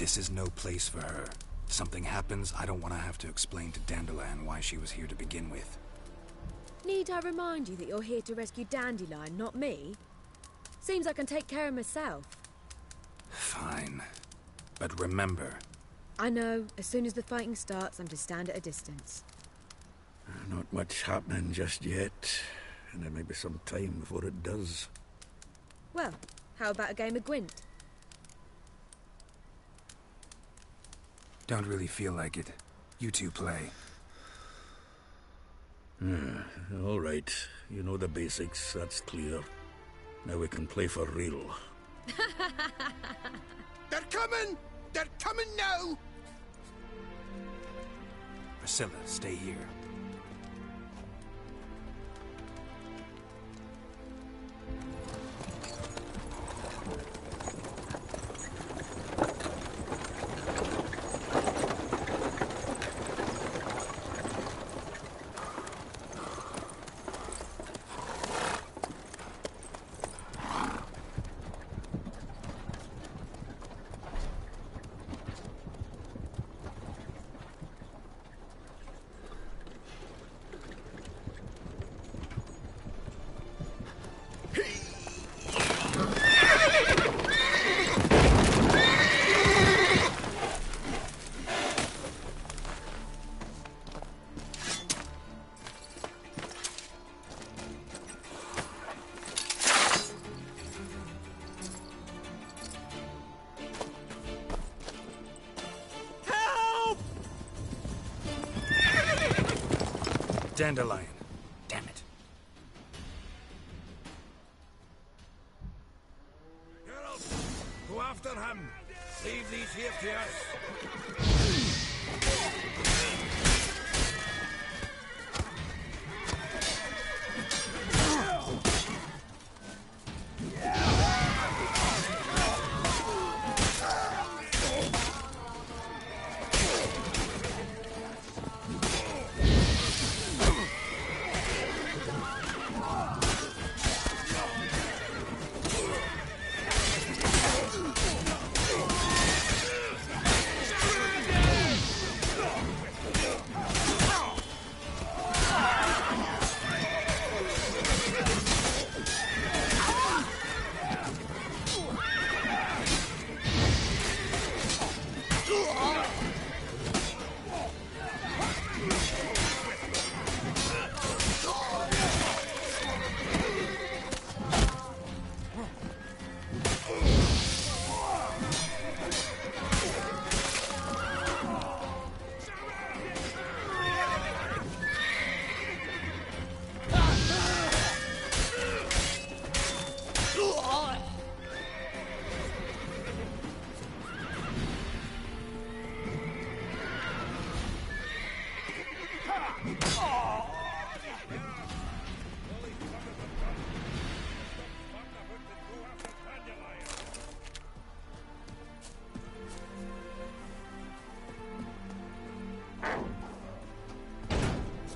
This is no place for her. If something happens, I don't want to have to explain to Dandelion why she was here to begin with. Need I remind you that you're here to rescue Dandelion, not me? Seems I can take care of myself. Fine. But remember... I know. As soon as the fighting starts, I'm to stand at a distance. Not much happening just yet. And there may be some time before it does. Well, how about a game of Gwent? Don't really feel like it. You two play. All right. You know the basics, that's clear. Now we can play for real. They're coming! They're coming now! Priscilla, stay here. Dandelion. Damn it. Geralt, go after him. Leave these here to us.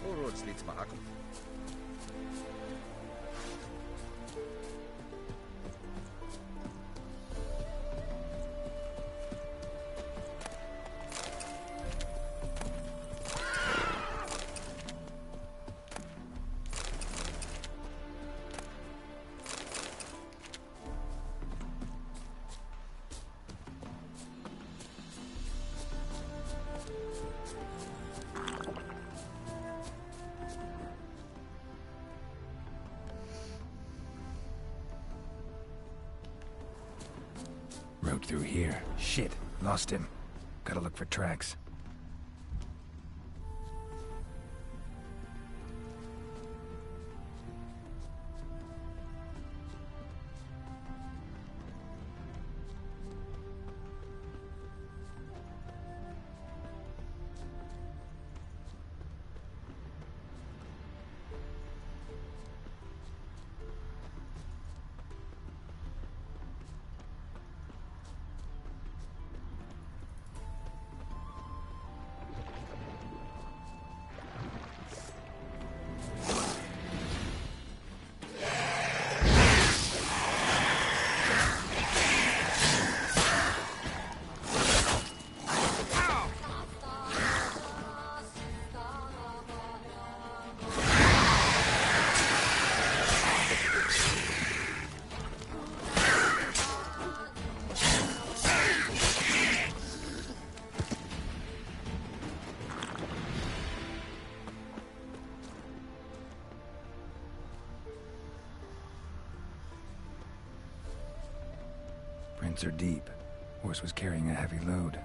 Voorrood slits maken. Rode through here. Shit, lost him. Gotta look for tracks. woods are deep. Horse was carrying a heavy load.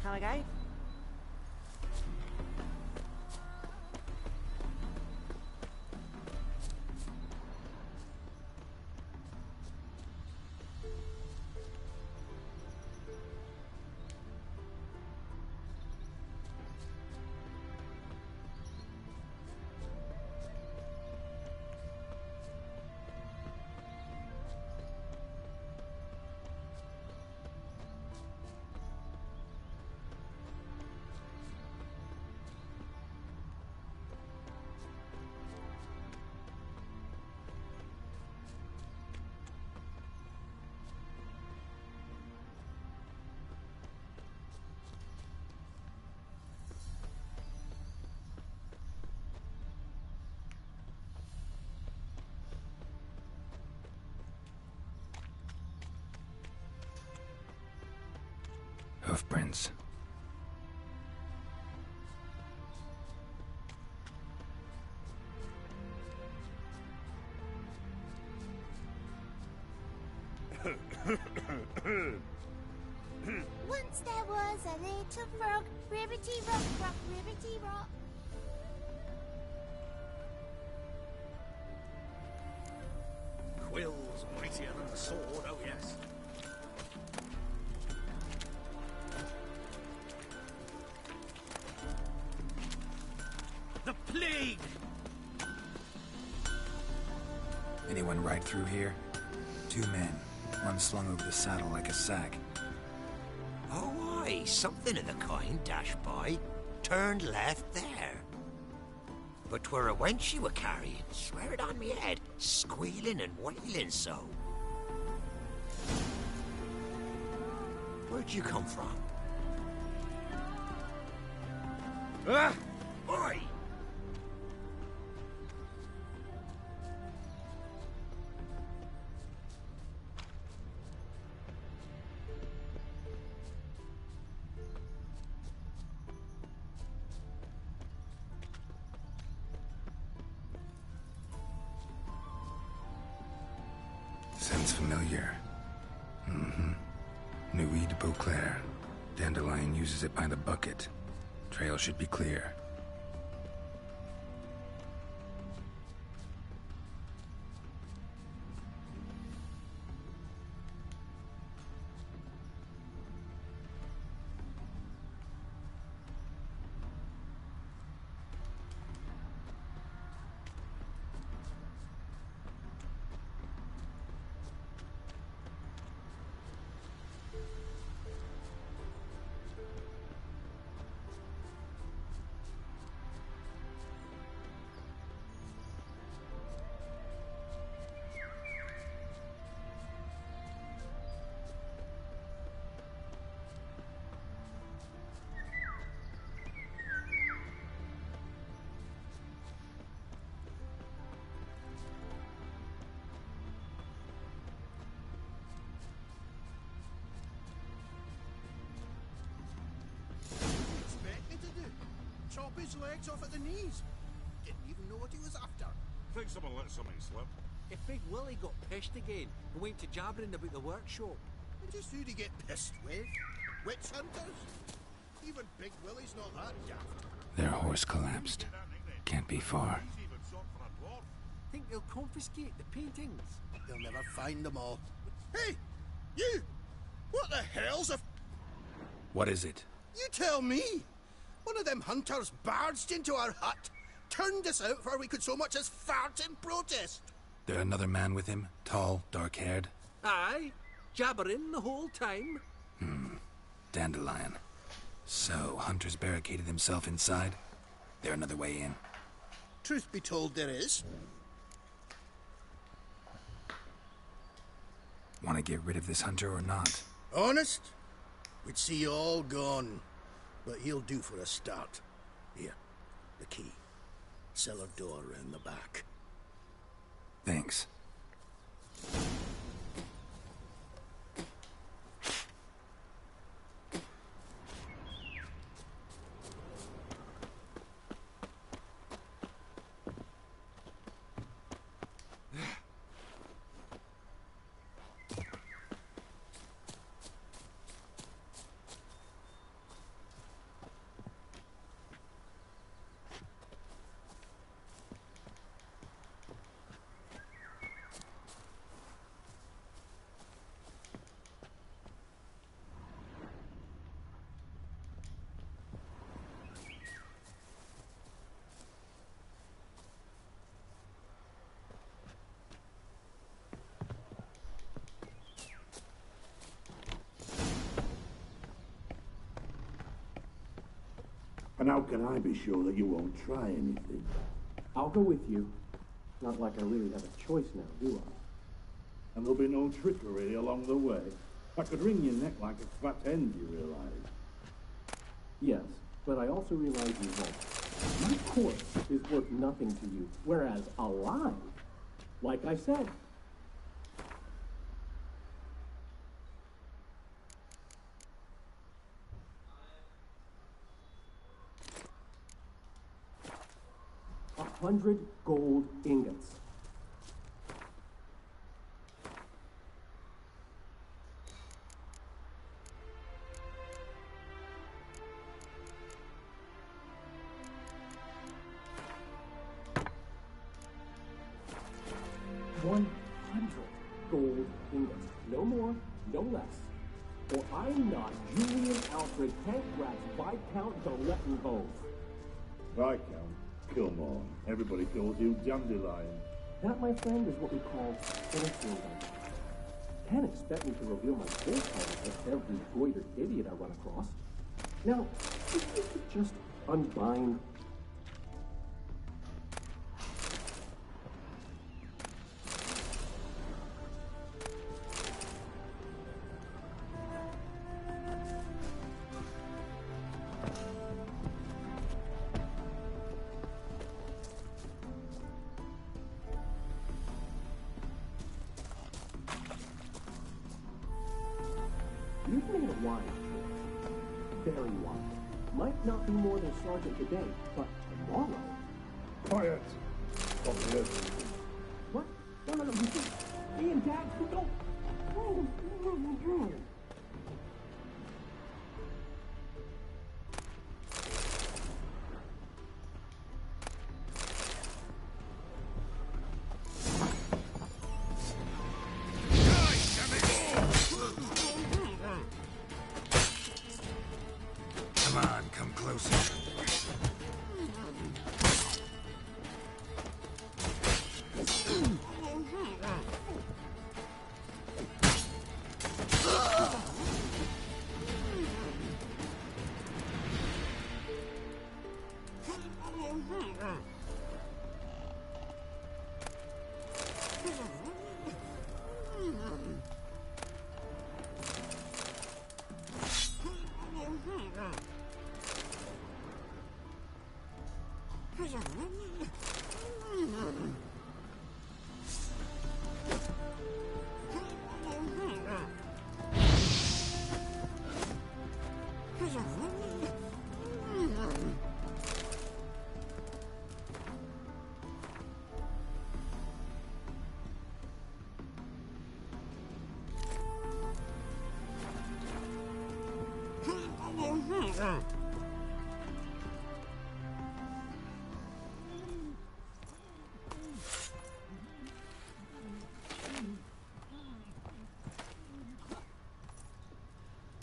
Can I go? Hoofprints. Once there was a little frog, ribbity rock, rock, ribbity rock. Quill's mightier than the sword, oh yes. The plague! Anyone ride through here? 2 men. One slung over the saddle like a sack. Oh, aye, something of the kind dashed by. Turned left there. But 'twere a wench you were carrying, swear it on me head, squealing and wailing so. Where'd you come from? Ah! Oi! Sounds familiar. Nuit de Beauclair. Dandelion uses it by the bucket. Trail should be clear. chop his legs off at the knees. Didn't even know what he was after. Think someone let something slip. If Big Willie got pissed again and went to jabbering about the workshop. And just who'd he get pissed with? Witch hunters? Even Big Willie's not that daft. Their horse collapsed. Can't be far. He's even short for a dwarf. Think they'll confiscate the paintings? They'll never find them all. Hey! You! What the hell's a... What is it? You tell me! One of them hunters barged into our hut, turned us out before we could so much as fart in protest. There another man with him? Tall, dark-haired? Aye, jabbering the whole time. Dandelion. So, Hunter's barricaded himself inside? There another way in? Truth be told, there is. Want to get rid of this Hunter or not? Honest? We'd see you all gone. But he'll do for a start. Here, the key. Cellar door round the back. Thanks. And how can I be sure that you won't try anything? I'll go with you. Not like I really have a choice now, do I? And there'll be no trickery along the way. I could wring your neck like a fat hen, you realize? Yes, but I also realize you won't. My corpse is worth nothing to you, whereas alive, like I said, $100 gold ingots. $100 gold ingots. No more, no less. Or I'm not Julian Alfred Pancratz Viscount de Lettenbove. Viscount Kilmore. Everybody calls you Dandelion. That, my friend, is what we call finishing them. Can't expect me to reveal my full title to every goitered idiot I run across. Now, if you could just unbind. You've made a wise choice. Very wise. Might not be more than sergeant today, but tomorrow. Quiet! Stop here. What? No, you see, me and Dad, we don't. Come on, come closer.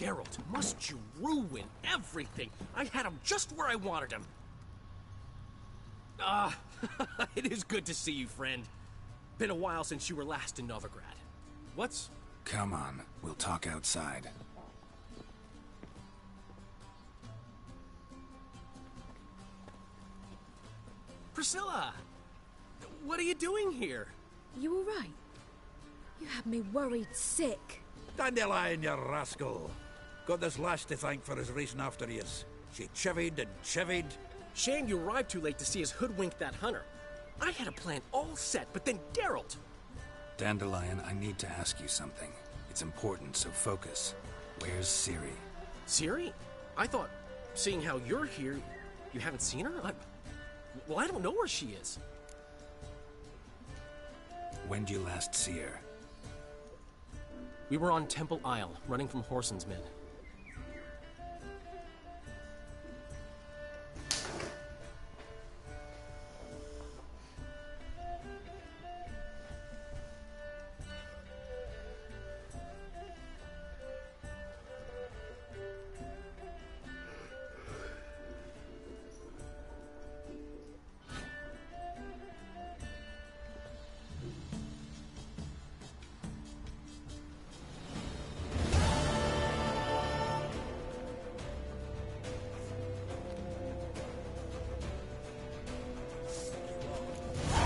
Geralt, must you ruin everything? I had him just where I wanted him. It is good to see you, friend. Been a while since you were last in Novigrad. What's... Come on, we'll talk outside. Priscilla! What are you doing here? You all right? You had me worried sick. Dandelion, you rascal. Got this lass to thank for his racing after yous. She chivied and chivied. Shame you arrived too late to see us hoodwink that hunter. I had a plan all set, but then Geralt... Dandelion, I need to ask you something. It's important, so focus. Where's Ciri? Ciri? I thought, seeing how you're here, you haven't seen her? Well, I don't know where she is. When'd you last see her? We were on Temple Isle, running from Whoreson's men.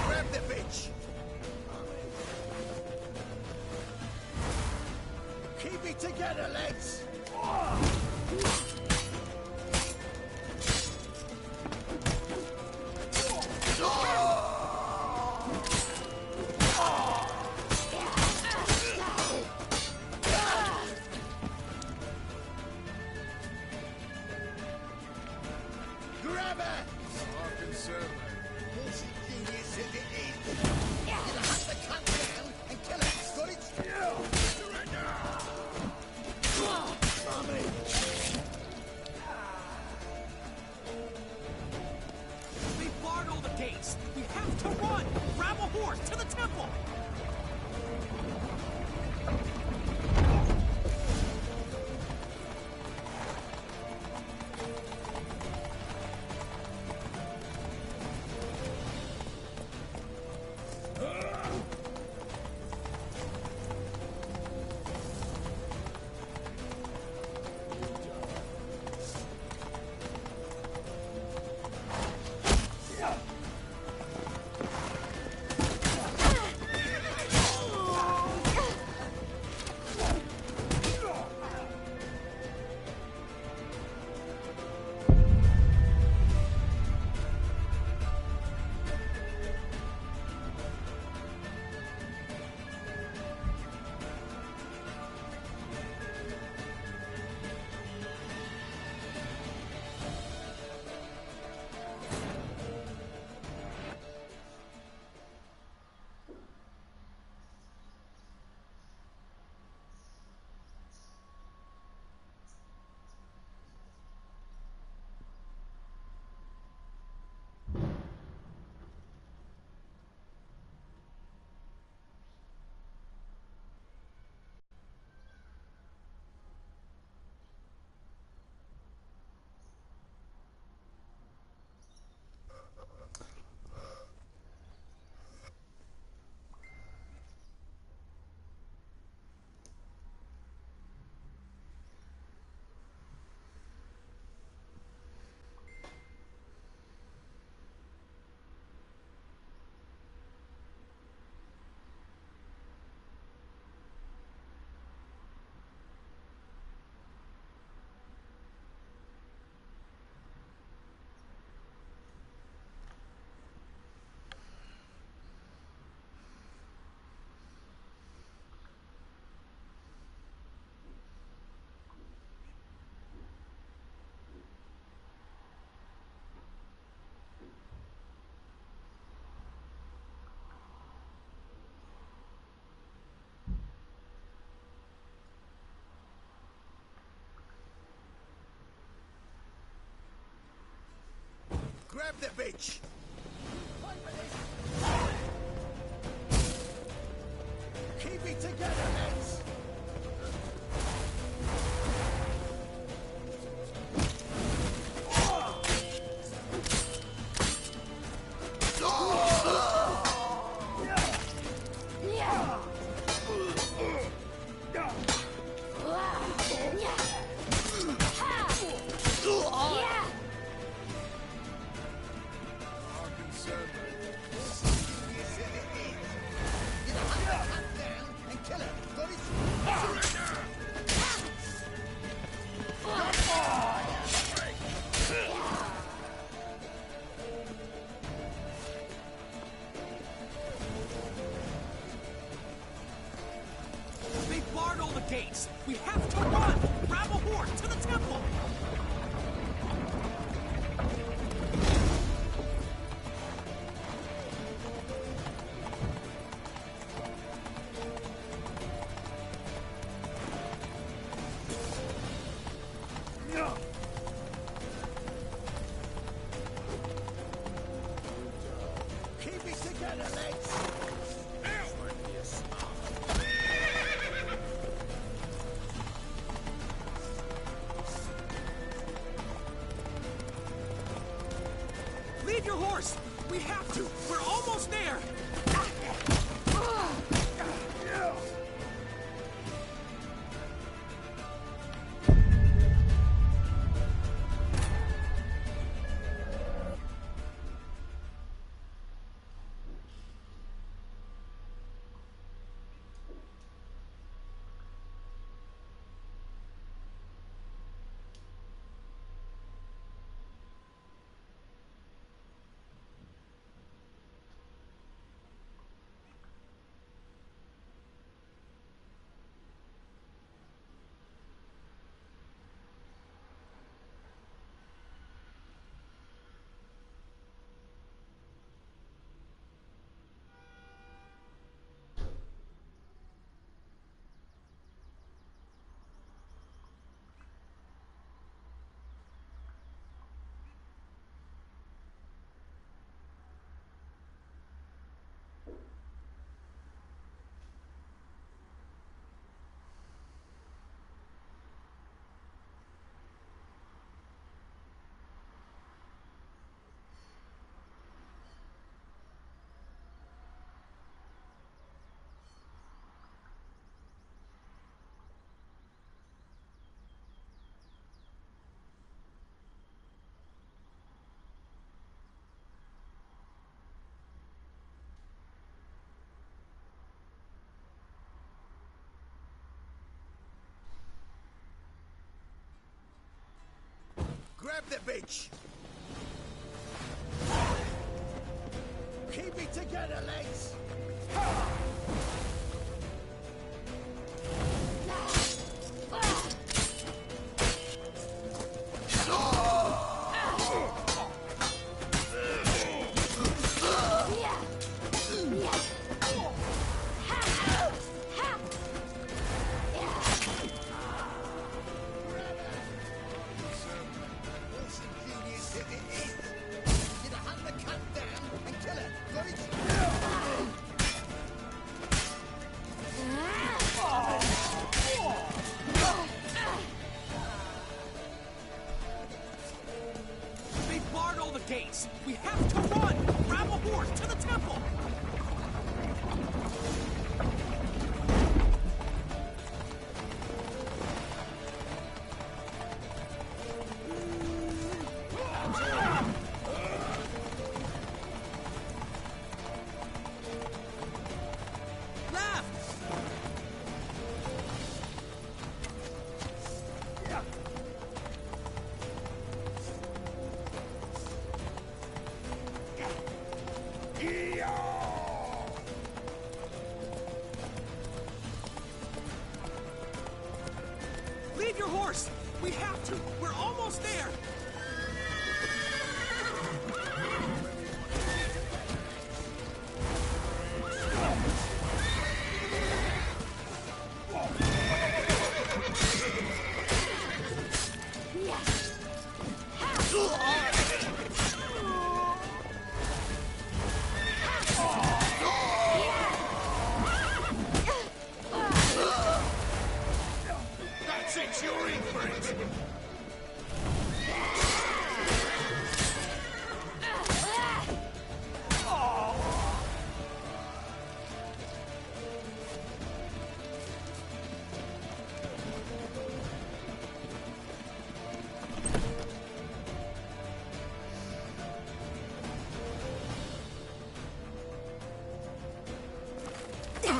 Grab the bitch! Keep it together, lads! Grab her! Fucking serve bullshit genius as it is. You'll hunt the cunt down and kill her, got it? Mummy! They barred all the gates! We have to run! Grab a horse to the temple! Grab the bitch! Keep it together, lads! gates! We have to run! Grab a horse to the temple! Keep it together, lads. Lead your horse! We have to! We're almost there! Grab the bitch! Keep it together, lads! They barred all the gates! We have to run! Grab a horse to the temple! Lead your horse! We have to! We're almost there! That's it, you're in for it!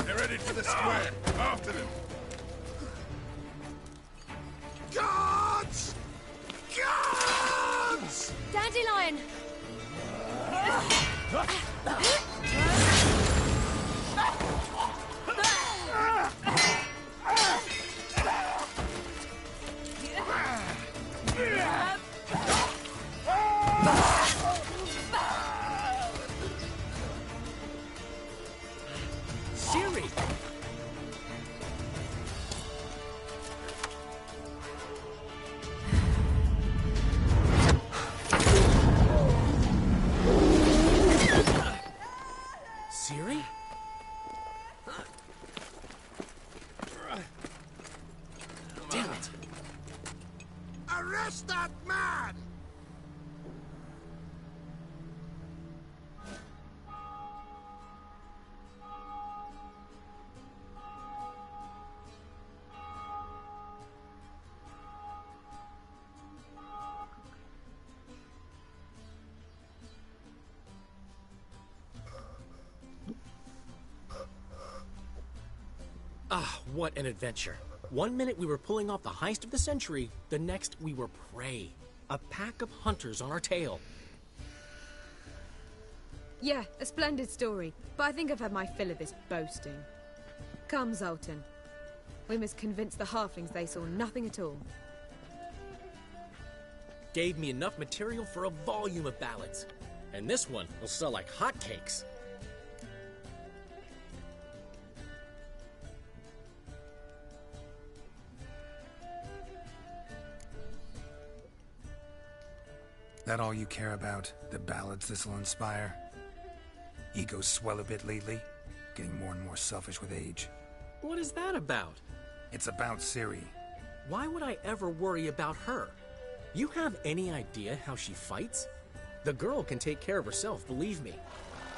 They're headed for the square. After them. Guards! Guards! Dandelion! Ciri? Damn it! Arrest that man! Ah, what an adventure. One minute we were pulling off the heist of the century, the next we were prey. A pack of hunters on our tail. Yeah, a splendid story, but I think I've had my fill of this boasting. Come, Zoltan. We must convince the halflings they saw nothing at all. Gave me enough material for a volume of ballads. And this one will sell like hotcakes. That all you care about? The ballads this'll inspire? Egos swell a bit lately? Getting more and more selfish with age. What is that about? It's about Ciri. Why would I ever worry about her? You have any idea how she fights? The girl can take care of herself, believe me.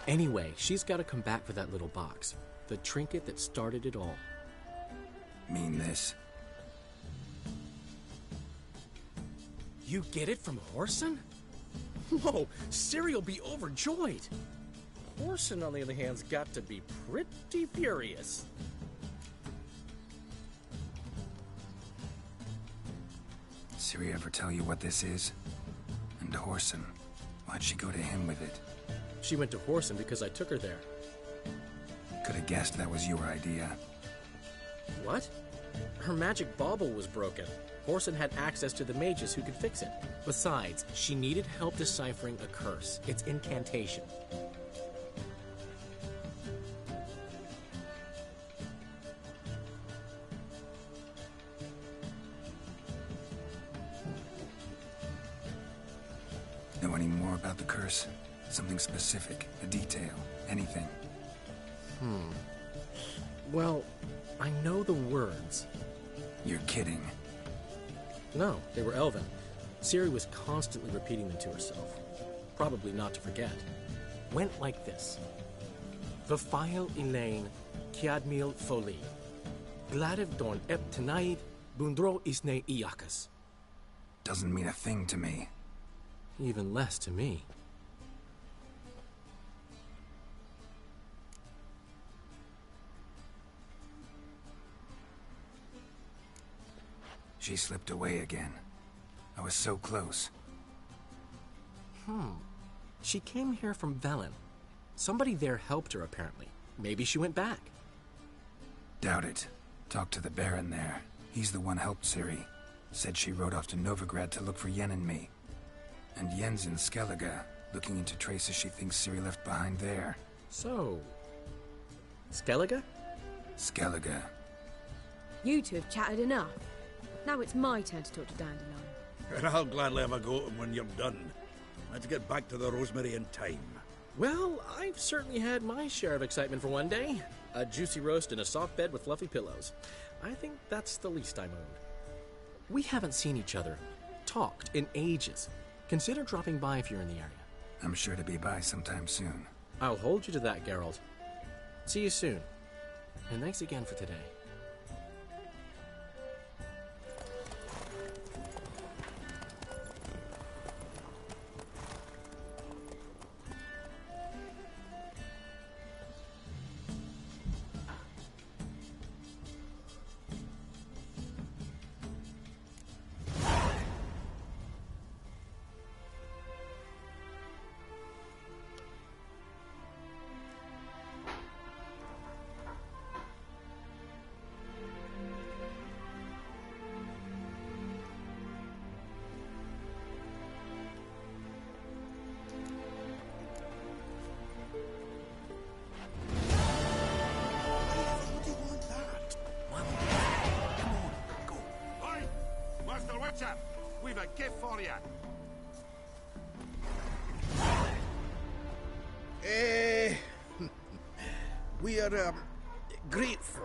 Anyway, she's got to come back for that little box. The trinket that started it all. Mean this? You get it from Whoreson? Whoa, Ciri'll be overjoyed. Whoreson, on the other hand, has got to be pretty furious. Ciri ever tell you what this is? And Whoreson, why'd she go to him with it? She went to Whoreson because I took her there. Could have guessed that was your idea. What? Her magic bauble was broken. Whoreson had access to the mages who could fix it. Besides, she needed help deciphering a curse. Its incantation. Know any more about the curse? Something specific, a detail, anything? Well, I know the words. You're kidding. No, they were Elven. Ciri was constantly repeating them to herself. Probably not to forget. Went like this. Vafile Elaine, Kiadmil Foli. Gladev Dorn Ep Tanaid, Bundro Isne Iakas. Doesn't mean a thing to me. Even less to me. She slipped away again. I was so close. She came here from Velen. Somebody there helped her, apparently. Maybe she went back. Doubt it. Talked to the Baron there. He's the one helped Ciri. Said she rode off to Novigrad to look for Yen and me. And Yen's in Skellige, looking into traces she thinks Ciri left behind there. So... Skellige? Skellige. You two have chatted enough. Now it's my turn to talk to Dandelion. And I'll gladly have a go at him when you're done. Let's get back to the Rosemary in time. Well, I've certainly had my share of excitement for one day. A juicy roast in a soft bed with fluffy pillows. I think that's the least I'm owed. We haven't seen each other, talked in ages. Consider dropping by if you're in the area. I'm sure to be by sometime soon. I'll hold you to that, Geralt. See you soon. And thanks again for today. We've a gift for you. We are, grateful.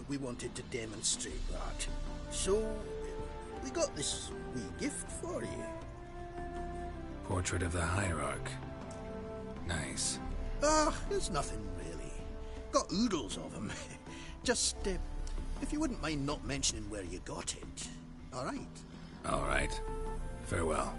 We wanted to demonstrate that. So, we got this wee gift for you. Portrait of the Hierarch. Nice. It's nothing really. Got oodles of them. Just, if you wouldn't mind not mentioning where you got it. All right? All right. Farewell.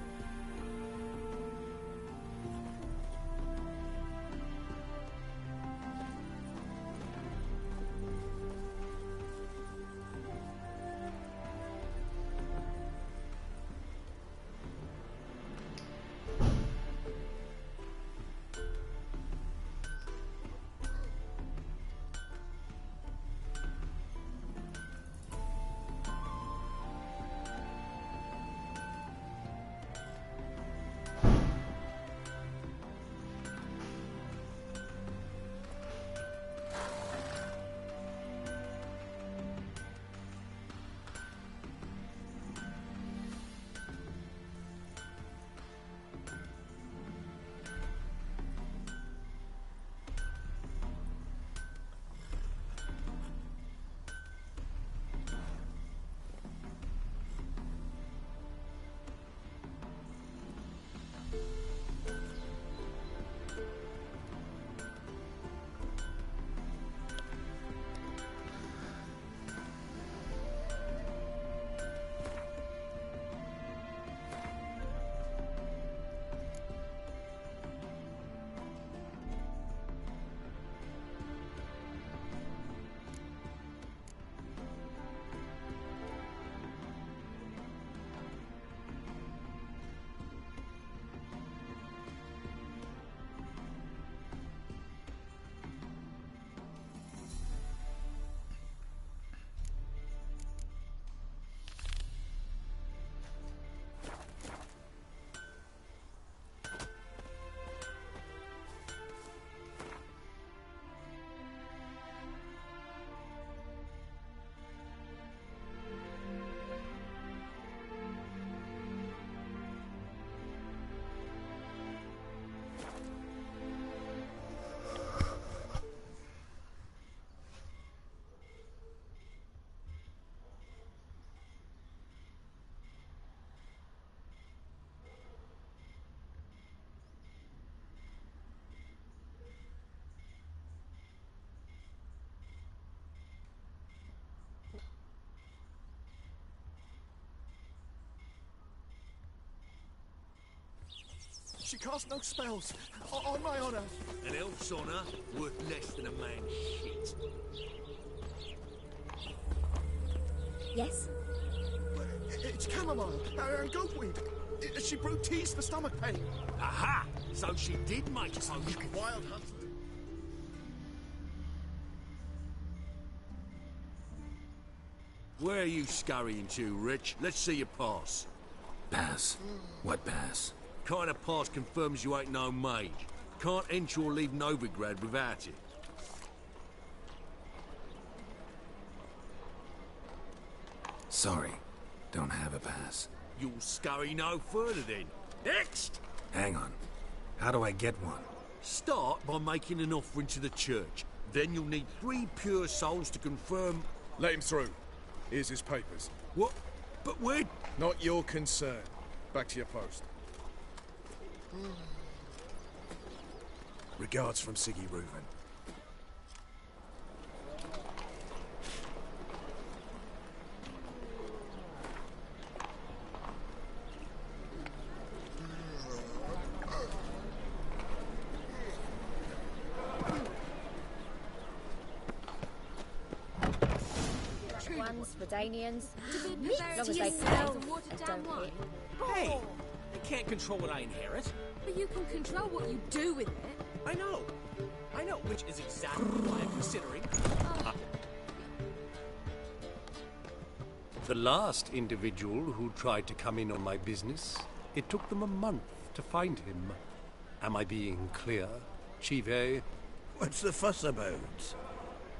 She casts no spells. On my honor. An elf's honor worth less than a man's shit. Yes? It's chamomile and goatweed. She brewed teas for stomach pain. Aha! So she did make a potion. Wild hunter. Where are you scurrying to, Rich? Let's see your pass. Pass? What pass? Kind of pass confirms you ain't no mage. Can't enter or leave Novigrad without it. Sorry. Don't have a pass. You'll scurry no further then. Next! Hang on. How do I get one? Start by making an offering to the church. Then you'll need 3 pure souls to confirm... Let him through. Here's his papers. What? But where... Not your concern. Back to your post. Regards from Siggy Reuven. Ones, Redanians, Does it as long as they smell pay the watered and down don't wine? hit. Hey! I can't control what I inherit. But you can control what you do with it. I know, which is exactly why I'm considering. The last individual who tried to come in on my business, it took them a month to find him. Am I being clear, Chive? What's the fuss about?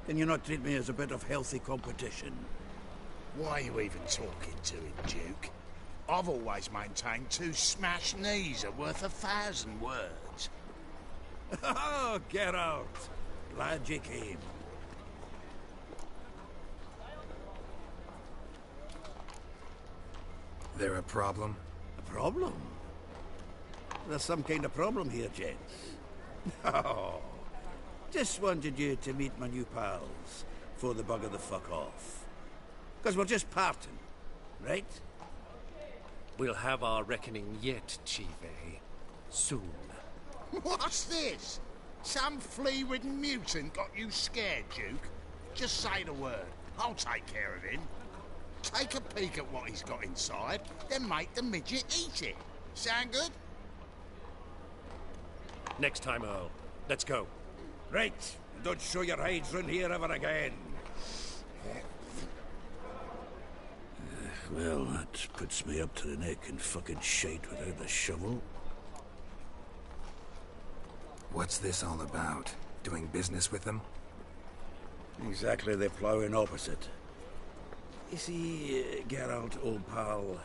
Can you not treat me as a bit of healthy competition? Why are you even talking to him, Duke? I've always maintained 2 smashed knees are worth 1,000 words. Oh, get out! Glad you came. There a problem? A problem? There's some kind of problem here, gents. Oh, just wanted you to meet my new pals before the bugger the fuck off. Because we're just parting, right? We'll have our reckoning yet, Chief A. Soon. What's this? Some flea-ridden mutant got you scared, Duke? Just say the word. I'll take care of him. Take a peek at what he's got inside, then make the midget eat it. Sound good? Next time, Earl. Let's go. Right. Don't show your hides round here ever again. Well, that puts me up to the neck in fucking shite without the shovel. What's this all about? Doing business with them? Exactly the ploughing opposite. You see, Geralt, old pal...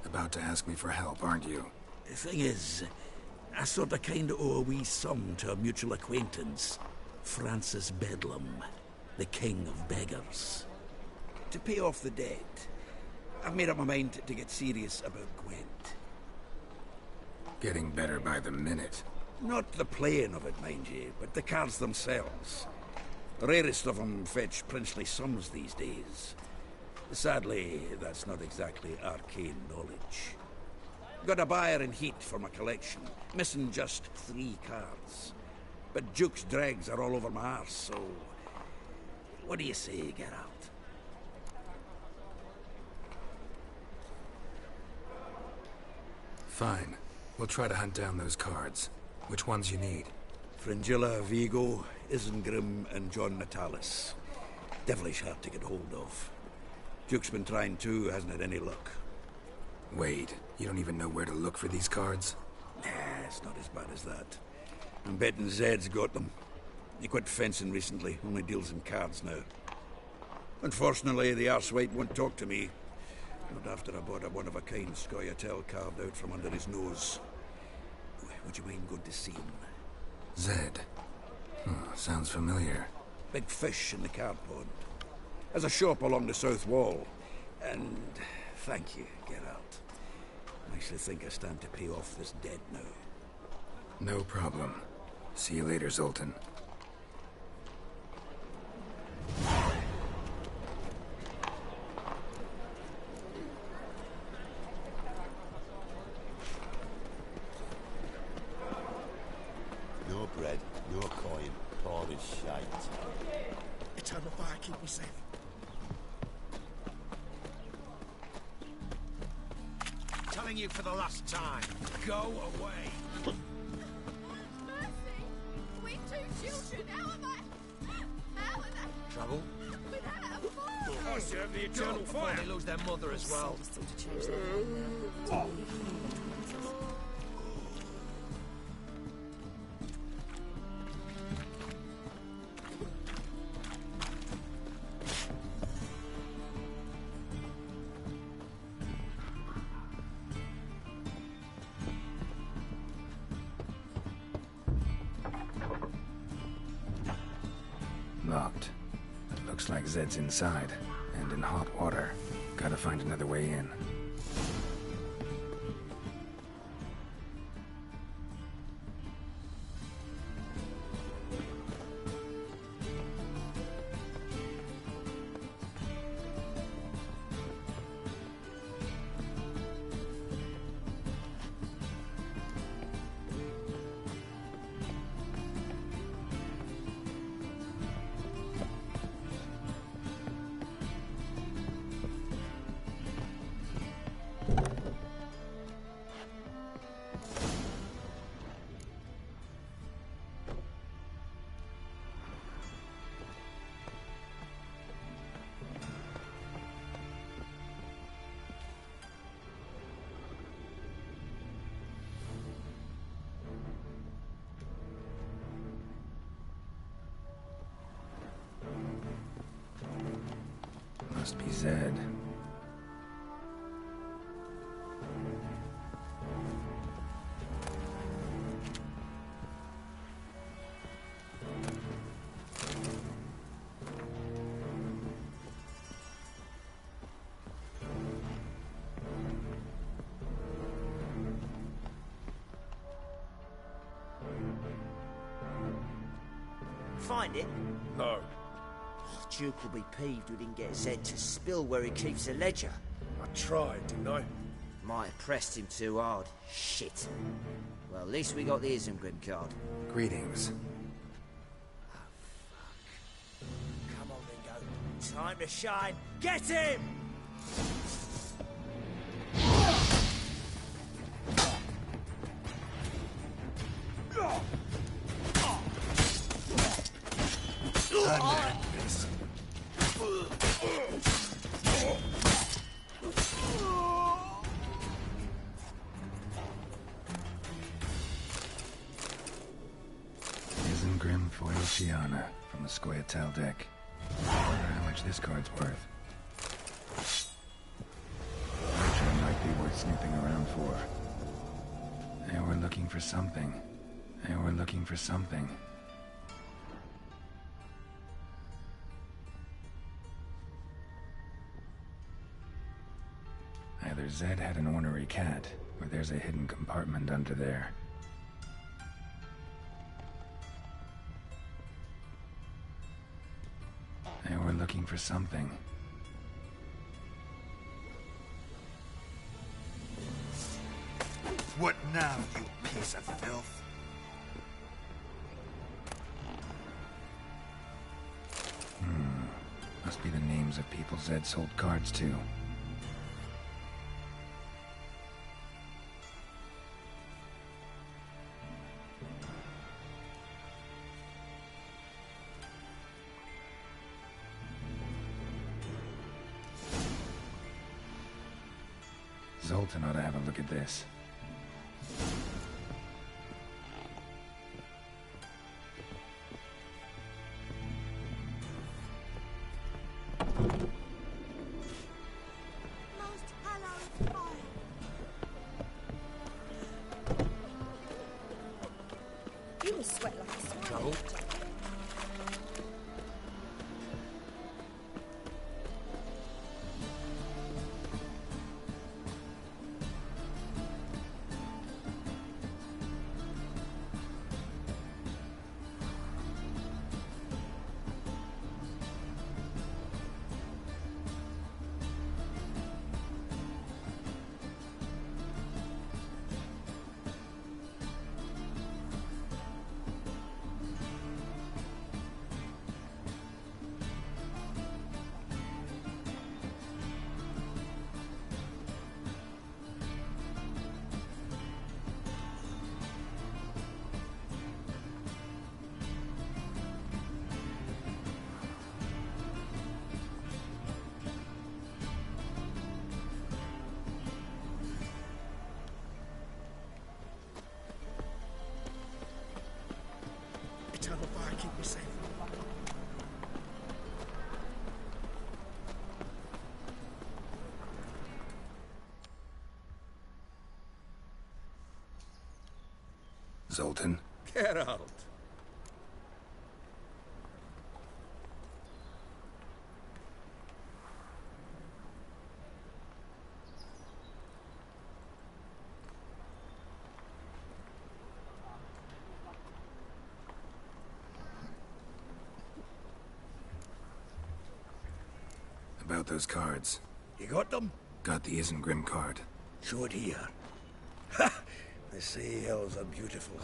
About to ask me for help, aren't you? The thing is, I sort of kind of owe a wee sum to a mutual acquaintance. Francis Bedlam, the king of beggars. To pay off the debt, I've made up my mind to get serious about Gwent. Getting better by the minute. Not the playing of it, mind you, but the cards themselves. The rarest of them fetch princely sums these days. Sadly, that's not exactly arcane knowledge. Got a buyer in heat for my collection, missing just 3 cards. But Duke's dregs are all over my arse, so... What do you say, Geralt? Fine. We'll try to hunt down those cards. Which ones you need? Fringilla, Vigo, Isengrim, and John Natalis. Devilish hard to get hold of. Duke's been trying too, hasn't had any luck. Wait, you don't even know where to look for these cards? Nah, it's not as bad as that. I'm betting Zed's got them. He quit fencing recently, only deals in cards now. Unfortunately, the arsewipe won't talk to me. Not after I bought a one-of-a-kind Scoia'tael carved out from under his nose. Would you mind going to see him? Zed. Sounds familiar. Big fish in the card pond. Has a shop along the south wall. And thank you, Geralt. I actually think I stand to pay off this debt now. No problem. See you later, Zoltan. No bread, no coin, all is shite. Eternal fire, keep me safe. Telling you for the last time, go away. Mercy! We 2 children, how are they? Trouble? Without a father! I serve the eternal fire. They lose their mother as well. Locked. It looks like Zed's inside, and in hot water. Gotta find another way in. Must be Zed. Find it? No. Duke will be peeved we didn't get Zed to spill where he keeps the ledger. I tried, didn't I? Might have pressed him too hard. Shit. Well, at least we got the Isengrim card. Greetings. Come on then, go. Time to shine. Get him! Isengrim Foil Shiana from the Scoia'tael deck. I wonder how much this card's worth. Archer might be worth snooping around for. They were looking for something. They were looking for something. Either Zed had an ornery cat, or there's a hidden compartment under there. They were looking for something. What now, you piece of filth? Must be the names of people Zed sold cards to. Zoltan ought to have a look at this. Most hallowed fire. You will sweat like a swine. Trouble? Eternal fire, keep me safe. Zoltan? Geralt. About those cards. You got them? Got the Isengrim card. Show it here. Ha! They say elves are beautiful.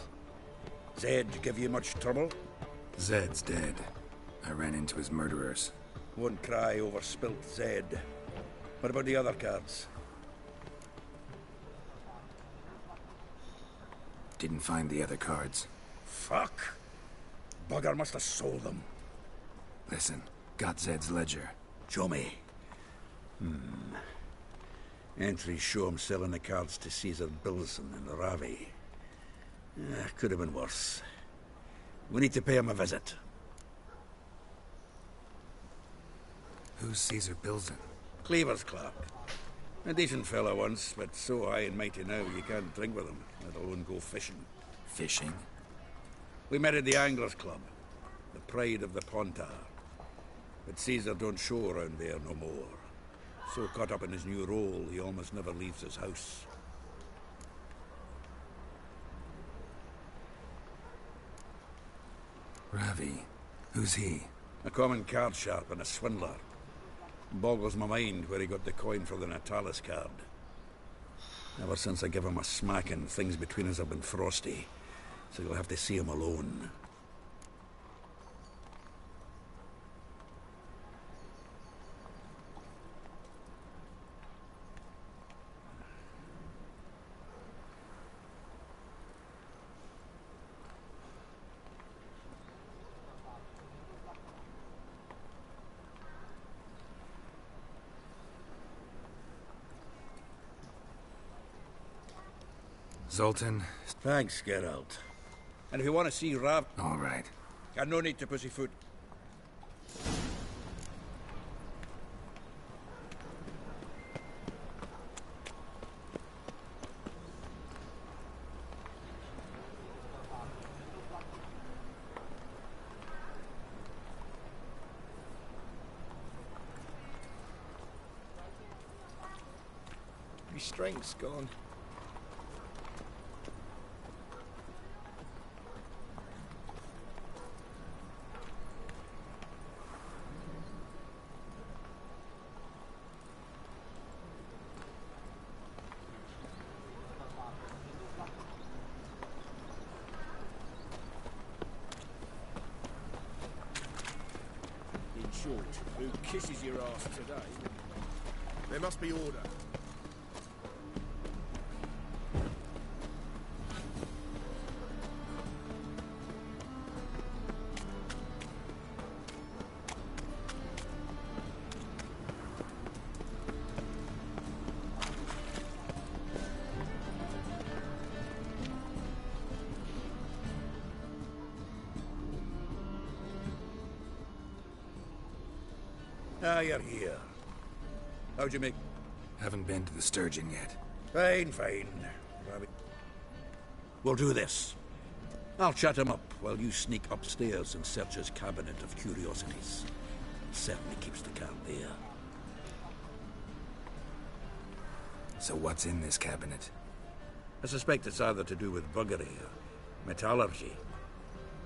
Zed give you much trouble? Zed's dead. I ran into his murderers. Won't cry over spilt Zed. What about the other cards? Didn't find the other cards. Fuck! Bugger must have sold them. Listen, got Zed's ledger. Show me. Entries show him selling the cards to Caesar Bilson and Ravi. Could have been worse. We need to pay him a visit. Who's Caesar Bilson? Cleaver's clerk. A decent fellow once, but so high and mighty now you can't drink with him, let alone go fishing. Fishing? We met at the Anglers Club, the pride of the Pontar. But Caesar don't show around there no more. So caught up in his new role, he almost never leaves his house. Ravi. Who's he? A common card sharp and a swindler. Boggles my mind where he got the coin for the Natalis card. Ever since I gave him a smacking, things between us have been frosty. So you'll have to see him alone. Zoltan? Thanks, Geralt. And if you want to see Rav... All right. Got no need to pussyfoot. Your strength's gone. Short. Who kisses your ass today? There must be order. Ah, you're here. How'd you make... Haven't been to the Sturgeon yet. Fine, fine. We'll do this. I'll chat him up while you sneak upstairs and search his cabinet of curiosities. Certainly keeps the cat there. So what's in this cabinet? I suspect it's either to do with buggery or metallurgy.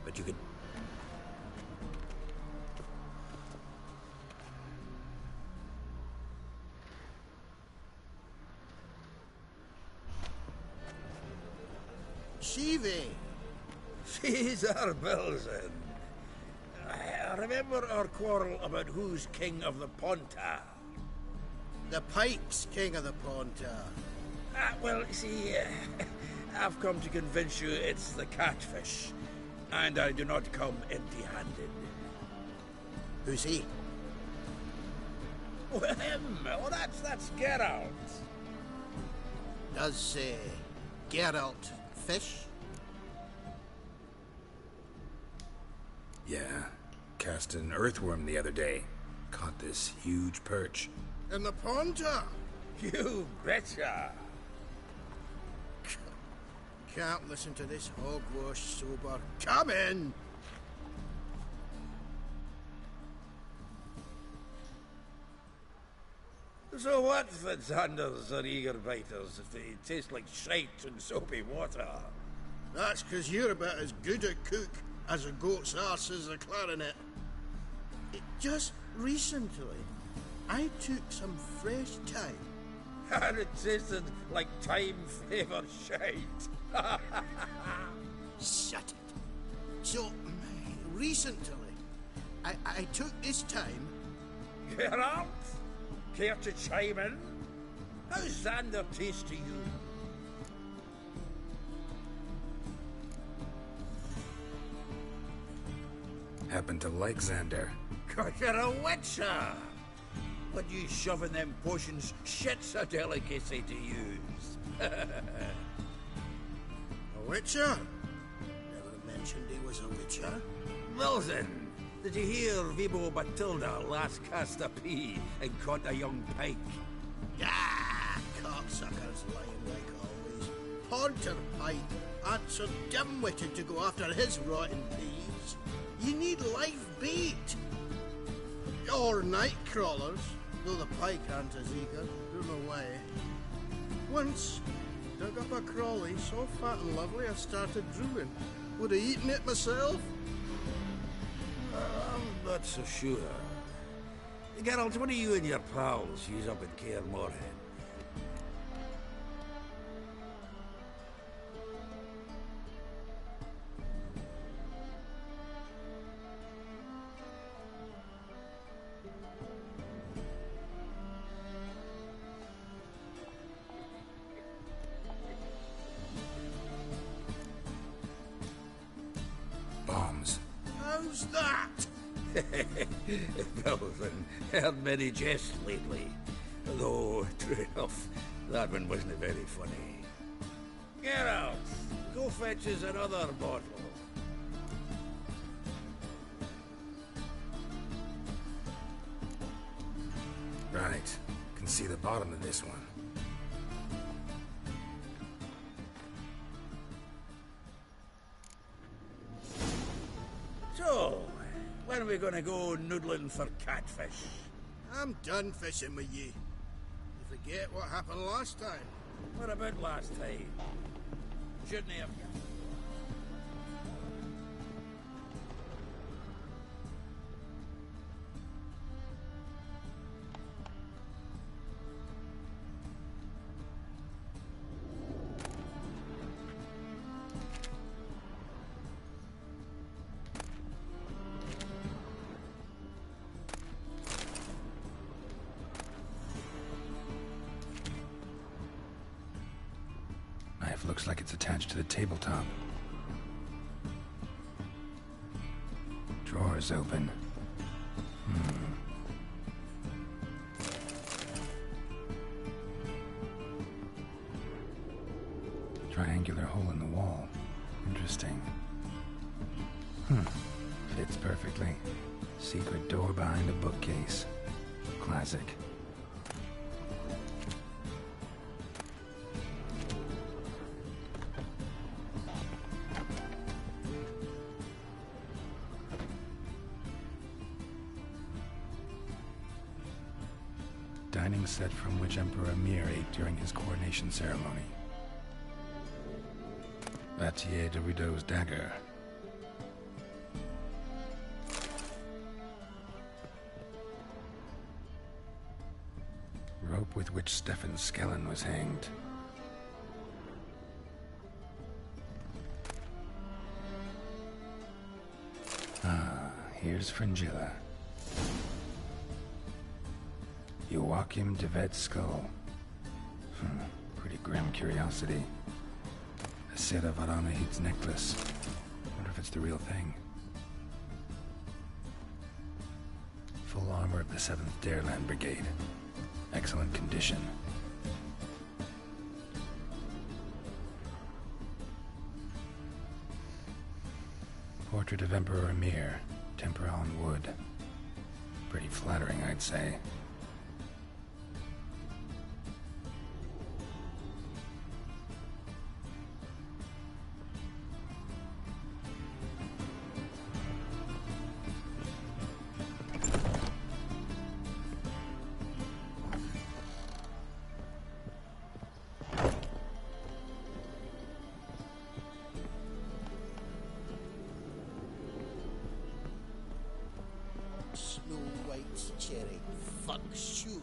But you could... Sheevy! Caesar Belzen. I remember our quarrel about who's king of the Pontar. The Pike's king of the Pontar. Well, you see, I've come to convince you it's the catfish. And I do not come empty-handed. Who's he? Oh, him! Oh, that's Geralt. Does, Geralt fish? Yeah. Cast an earthworm the other day. Caught this huge perch. In the Pontar? You betcha! Can't listen to this hogwash sober. Come in! So what if the Xanders are eager biters if they taste like shite and soapy water? That's 'cause you're about as good a cook as a goat's arse is a clarinet. Just recently, I took some fresh thyme. And it tasted like time-flavoured shite. Shut it. So, recently, I took this thyme... Geralt? Care to chime in? How's Xander taste to you? Happen to like Xander. 'Cause you're a witcher! But you shoving them potions, shit's a delicacy to use. A witcher? Never mentioned he was a witcher. Wilson, did you hear Vibo Batilda last cast a pea and caught a young pike? Ah, cocksuckers lying like always. Haunter Pike aren't so dim-witted to go after his rotten peas. You need live bait. Or night crawlers, though the pike aren't as eager. Don't know why. Once, dug up a crawly so fat and lovely I started drooling. Would have eaten it myself. I'm not so sure. Geralt, what do you and your pals use up at Kaer Morhen? Bombs. How's that? Belvin, heard many jests lately. Though, true enough, that one wasn't very funny. Geralt, go fetch us another bottle. Right. Can see the bottom of this one. So, when are we gonna go noodling for catfish? I'm done fishing with ye. You forget what happened last time. What about last time? Shouldn't he have... Knife looks like it's attached to the tabletop. Drawer's open. Triangular hole in the wall. Interesting. Fits perfectly. Secret door behind a bookcase. Classic. Dining set from which Emperor Emir ate during his coronation ceremony. Vattier de Rideau's dagger. Rope with which Stefan Skellen was hanged. Ah, here's Fringilla. Joachim de Vet's skull. Pretty grim curiosity. A set of Aranahid's necklace. Wonder if it's the real thing. Full armor of the 7th Dareland Brigade. Excellent condition. Portrait of Emperor Emir. Tempera on wood. Pretty flattering, I'd say. Snow White's cherry. Fuck sure.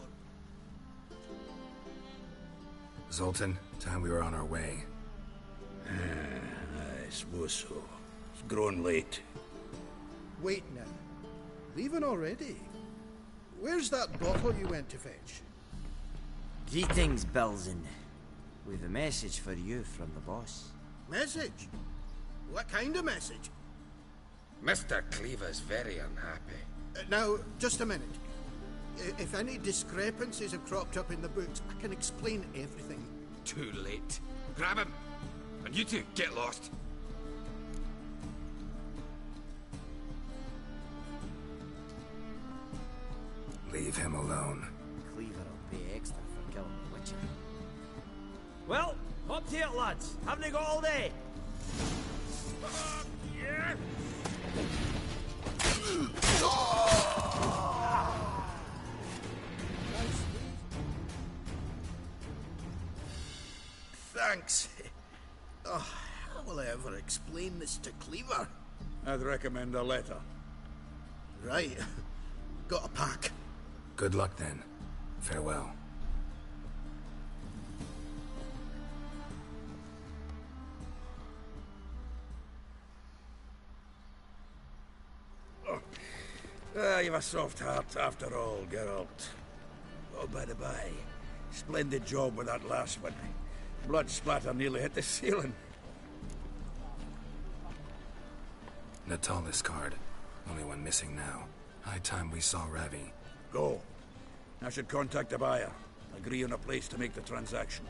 Zoltan, time we were on our way. I suppose so. It's grown late. Wait now. Leaving already? Where's that bottle you went to fetch? Greetings, Belzin. We've a message for you from the boss. Message? What kind of message? Mr. Cleaver's very unhappy. Now, just a minute. If any discrepancies have cropped up in the books, I can explain everything. Too late. Grab him! And you two, get lost. Leave him alone. Cleaver will pay extra for killing the Witcher. Well, up to it, lads. Haven't you got all day? Yeah! Thanks. Oh, how will I ever explain this to Cleaver? I'd recommend a letter. Right. Got a pack. Good luck then. Farewell. You've a soft heart after all, Geralt. Oh, by the by, splendid job with that last one. Blood splatter nearly hit the ceiling. Natalis card. Only one missing now. High time we saw Ravi. Go. I should contact the buyer. Agree on a place to make the transaction.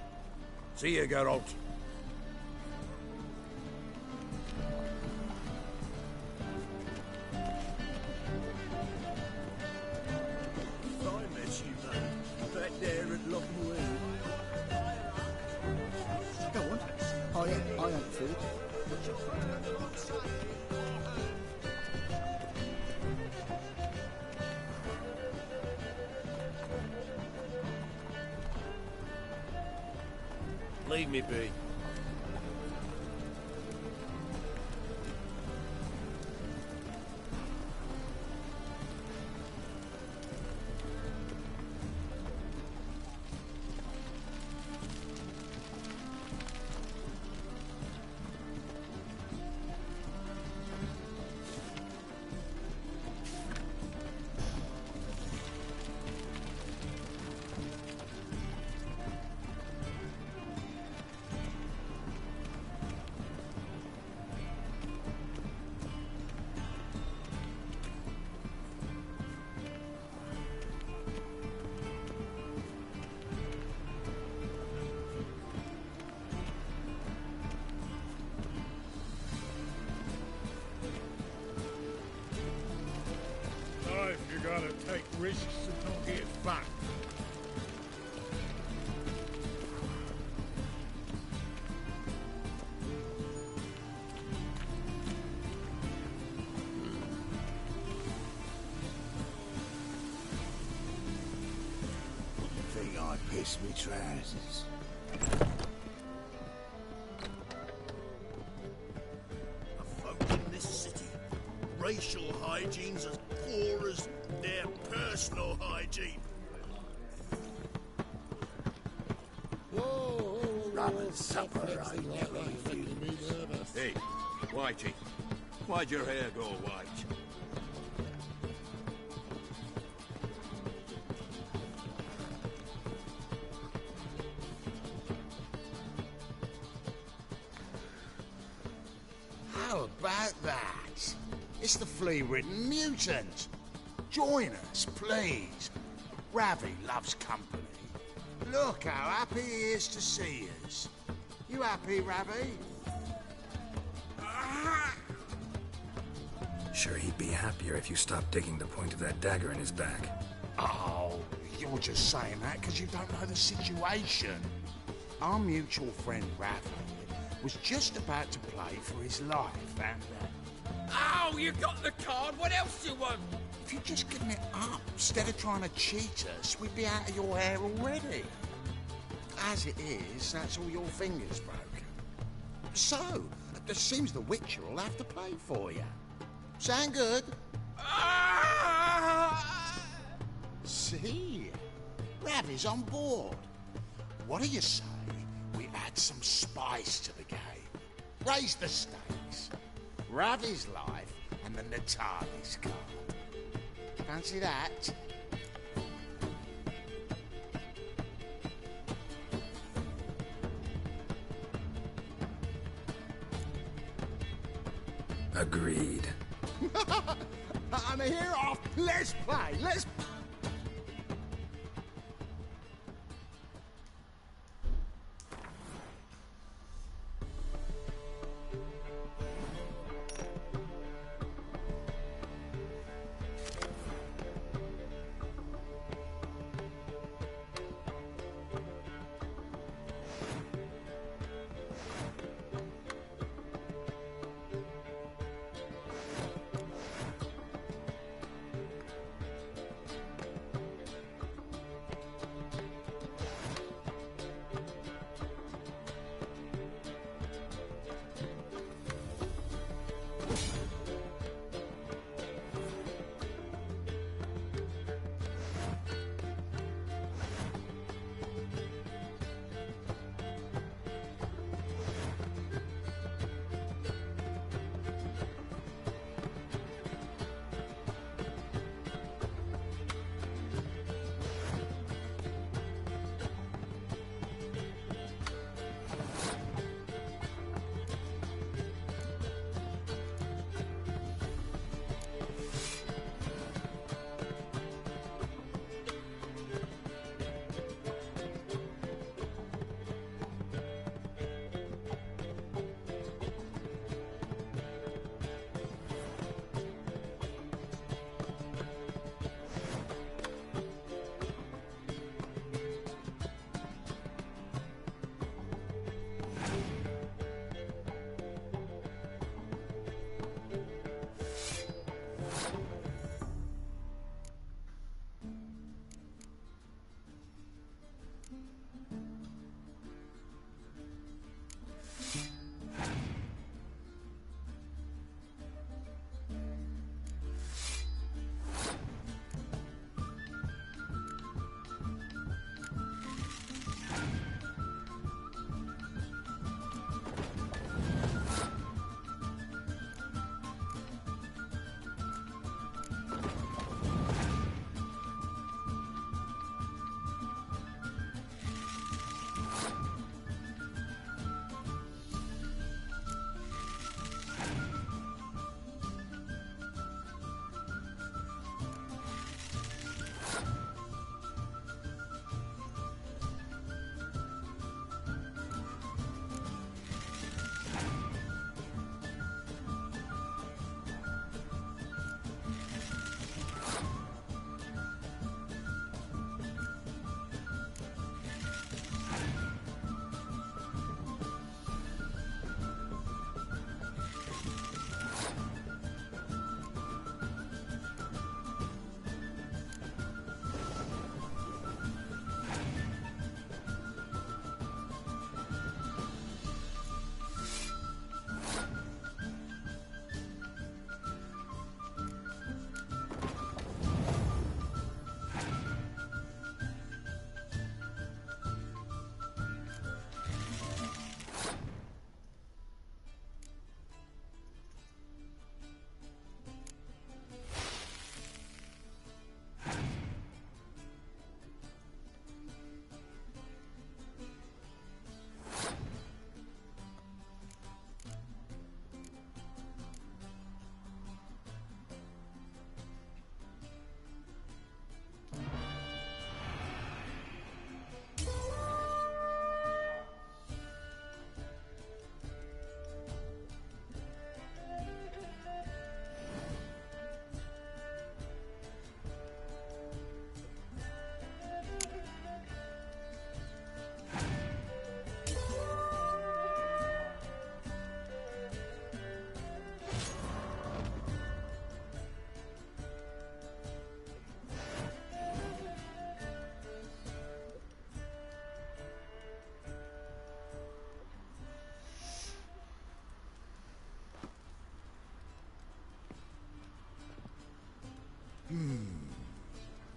See you, Geralt. I miss you, mate. Back there at Lockwood. Go on. I ain't food. Leave me be. Life, you gotta take risks and not get fucked. Think I pissed me trousers. The folk in this city, racial hygiene's as poor as their personal hygiene. Rum and supper, I never refuse. Hey, Whitey, why'd your hair go white? How about that? It's the flea-ridden mutant. Join us, please. Ravi loves company. Look how happy he is to see us. You happy, Ravi? Sure, he'd be happier if you stopped digging the point of that dagger in his back. Oh, you're just saying that because you don't know the situation. Our mutual friend Ravi was just about to play for his life, and Oh, you got the card. What else do you want? if you'd just given it up instead of trying to cheat us, we'd be out of your hair already. As it is, that's all your fingers broken. So, it seems the Witcher will have to play for you. Sound good? See? Ravi's on board. What do you say we add some spice to the game? Raise the stakes. Ravi's life and the Natalis card. Fancy that? Agreed. I'm here off. Let's play. Let's.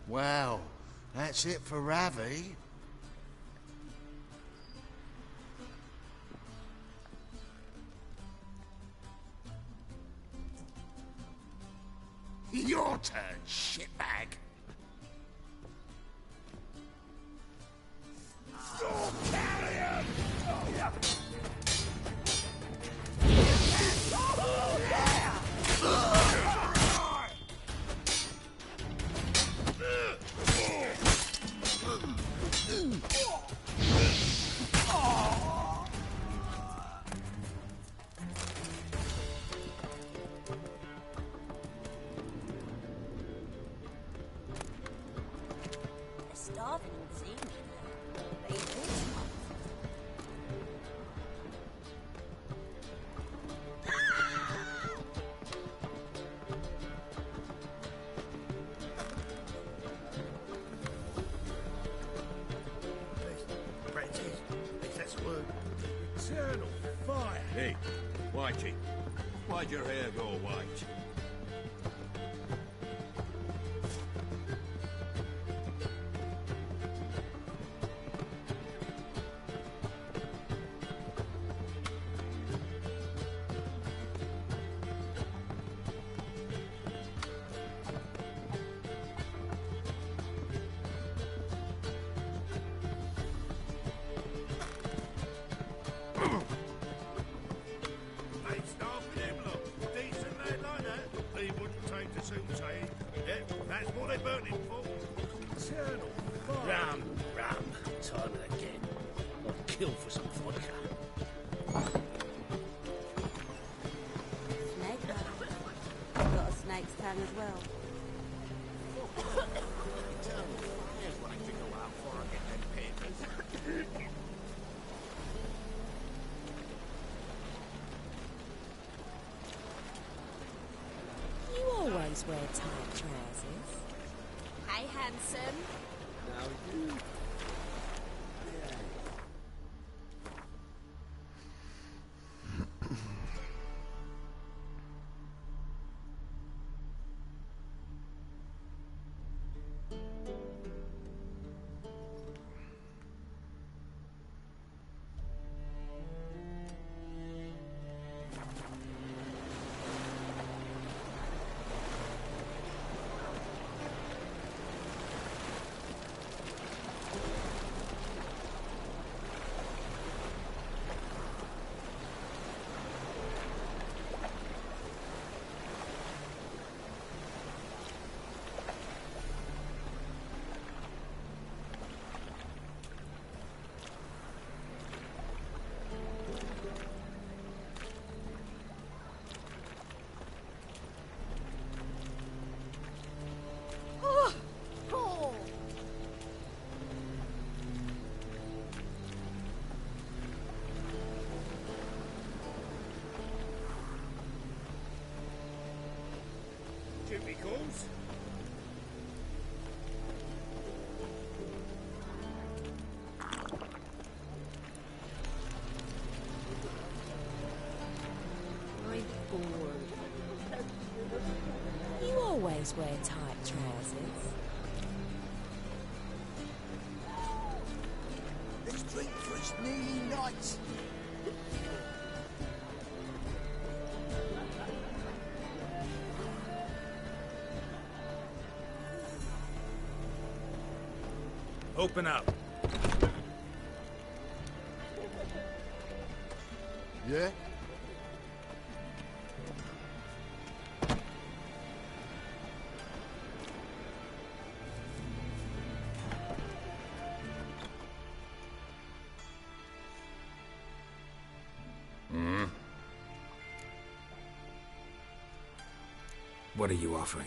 Well, that's it for Ravi. Your turn, shitbag. Your carrion! Oh, yeah. Starving and seeing me there. They do. That's a word. Eternal fire. Hey, Whitey, why'd your hair go white? Kill for some vodka. Snake eye. Got a snake's tongue as well. Here's what I think go out for I get them papers. You always wear tight trousers. Hey, handsome. Now you. Duty calls. I'm bored. You always wear tight trousers. Let's drink for his nearly night. Open up. Yeah? What are you offering?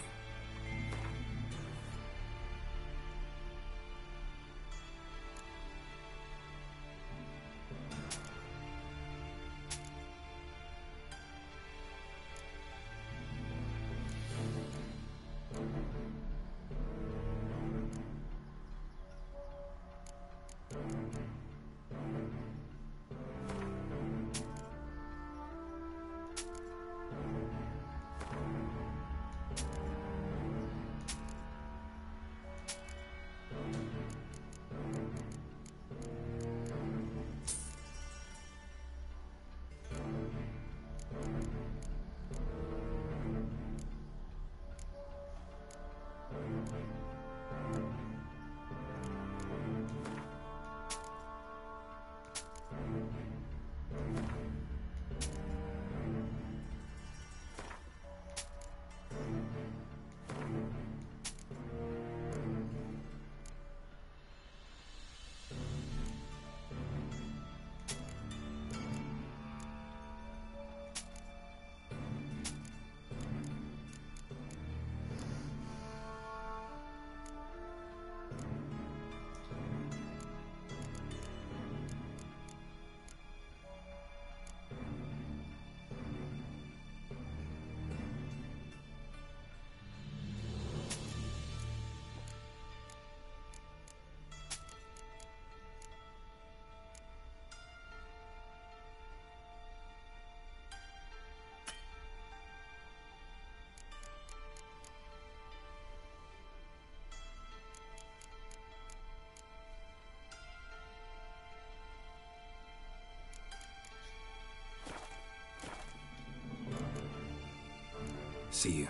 See you.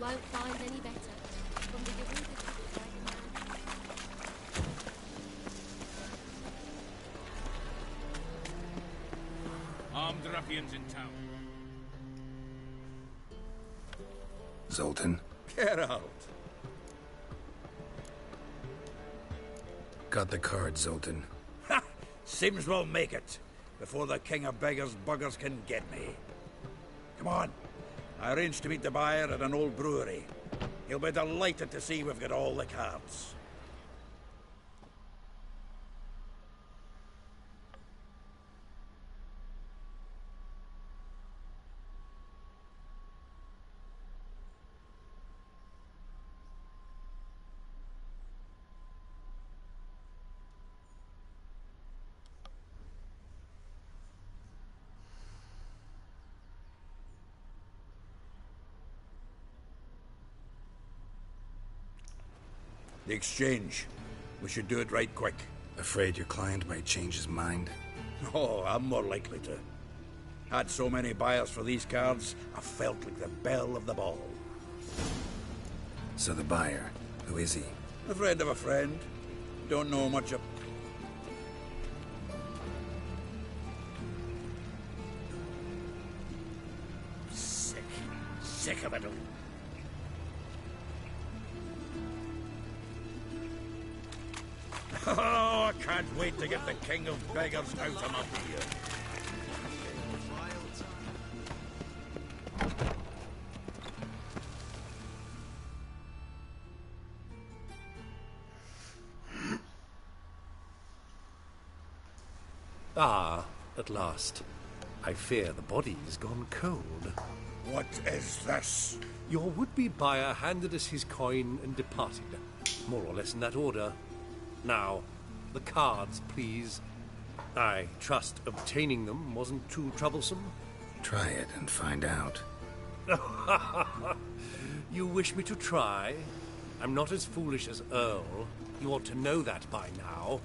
Won't find any better. From the beginning to the Dragon Man. Armed ruffians in town. Zoltan. Geralt. Got the card, Zoltan. Ha! Seems we'll make it before the king of beggars buggers can get me. Come on. I arranged to meet the buyer at an old brewery. He'll be delighted to see we've got all the cards. The exchange. We should do it right quick. Afraid your client might change his mind? Oh, I'm more likely to. Had so many buyers for these cards, I felt like the belle of the ball. So the buyer, who is he? A friend of a friend. Don't know much of... Sick of it all. Oh, I can't wait to get the king of beggars out of my beer. Ah, at last. I fear the body's gone cold. What is this? Your would-be buyer handed us his coin and departed. More or less in that order. Now, the cards, please. I trust obtaining them wasn't too troublesome? Try it and find out. You wish me to try? I'm not as foolish as Earl. You ought to know that by now.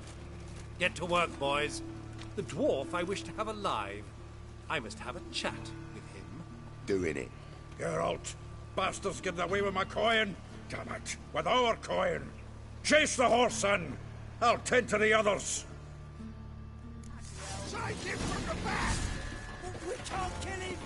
Get to work, boys. The dwarf I wish to have alive. I must have a chat with him. Doing it. Geralt, bastards getting away with my coin. Damn it, with our coin. Chase the horse, son. I'll tend to the others. Take him from the back! We can't kill him!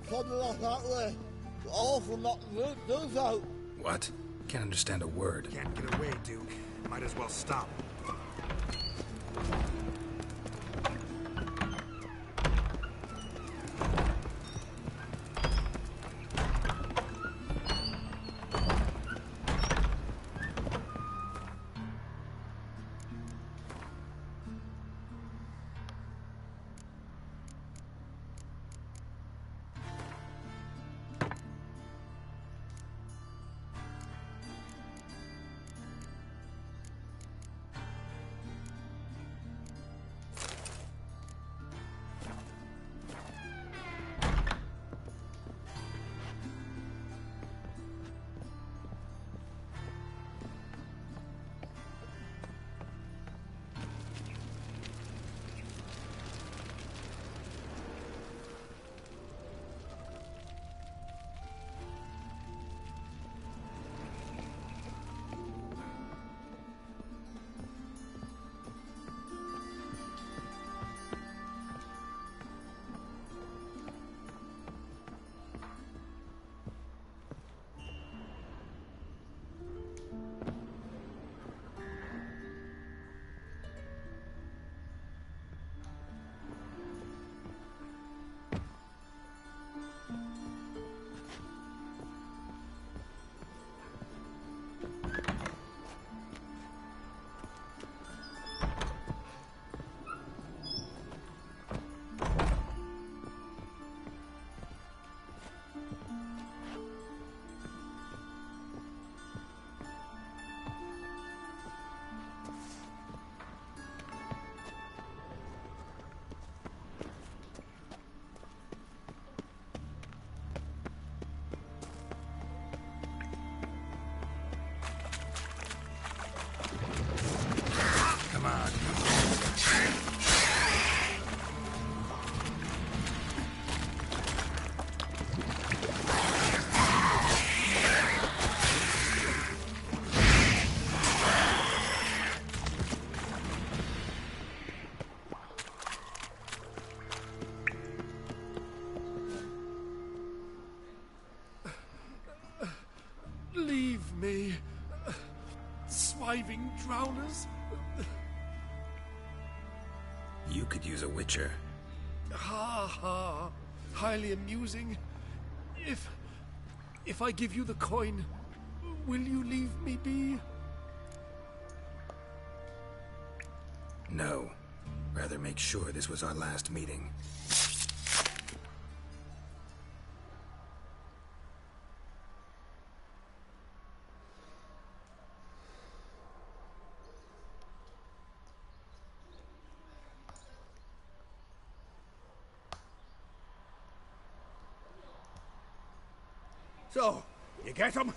Something like that way. Awful not to do so. What? Can't understand a word. Can't get away, Duke. Might as well stop. reviving drowners? You could use a witcher. Ha ha. Highly amusing. If I give you the coin, will you leave me be? No. Rather make sure this was our last meeting. So, you get him?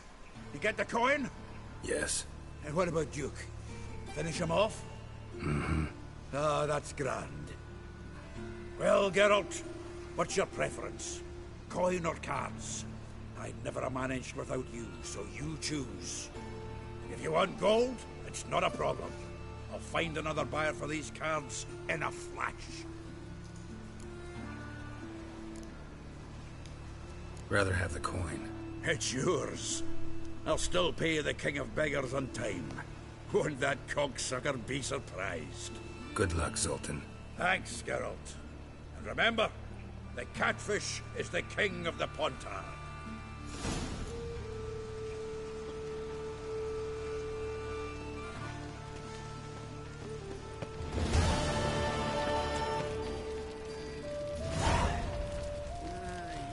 You get the coin? Yes. And what about Duke? Finish him off? Mm-hmm. Ah, that's grand. Well, Geralt, what's your preference? Coin or cards? I'd never have managed without you, so you choose. If you want gold, it's not a problem. I'll find another buyer for these cards in a flash. Rather have the coin. It's yours. I'll still pay the King of Beggars on time. Won't that cocksucker be surprised? Good luck, Zoltan. Thanks, Geralt. And remember, the catfish is the king of the Pontar.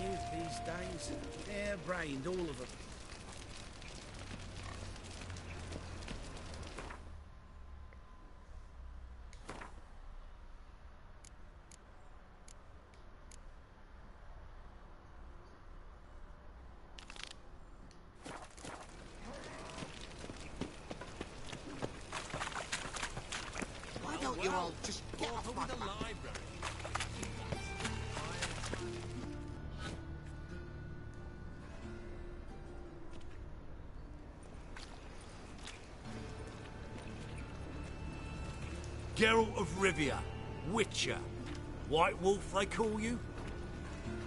Youth these days, hair-brained, all of them. Why don't you all just get off my back? Geralt of Rivia, Witcher. White Wolf, they call you?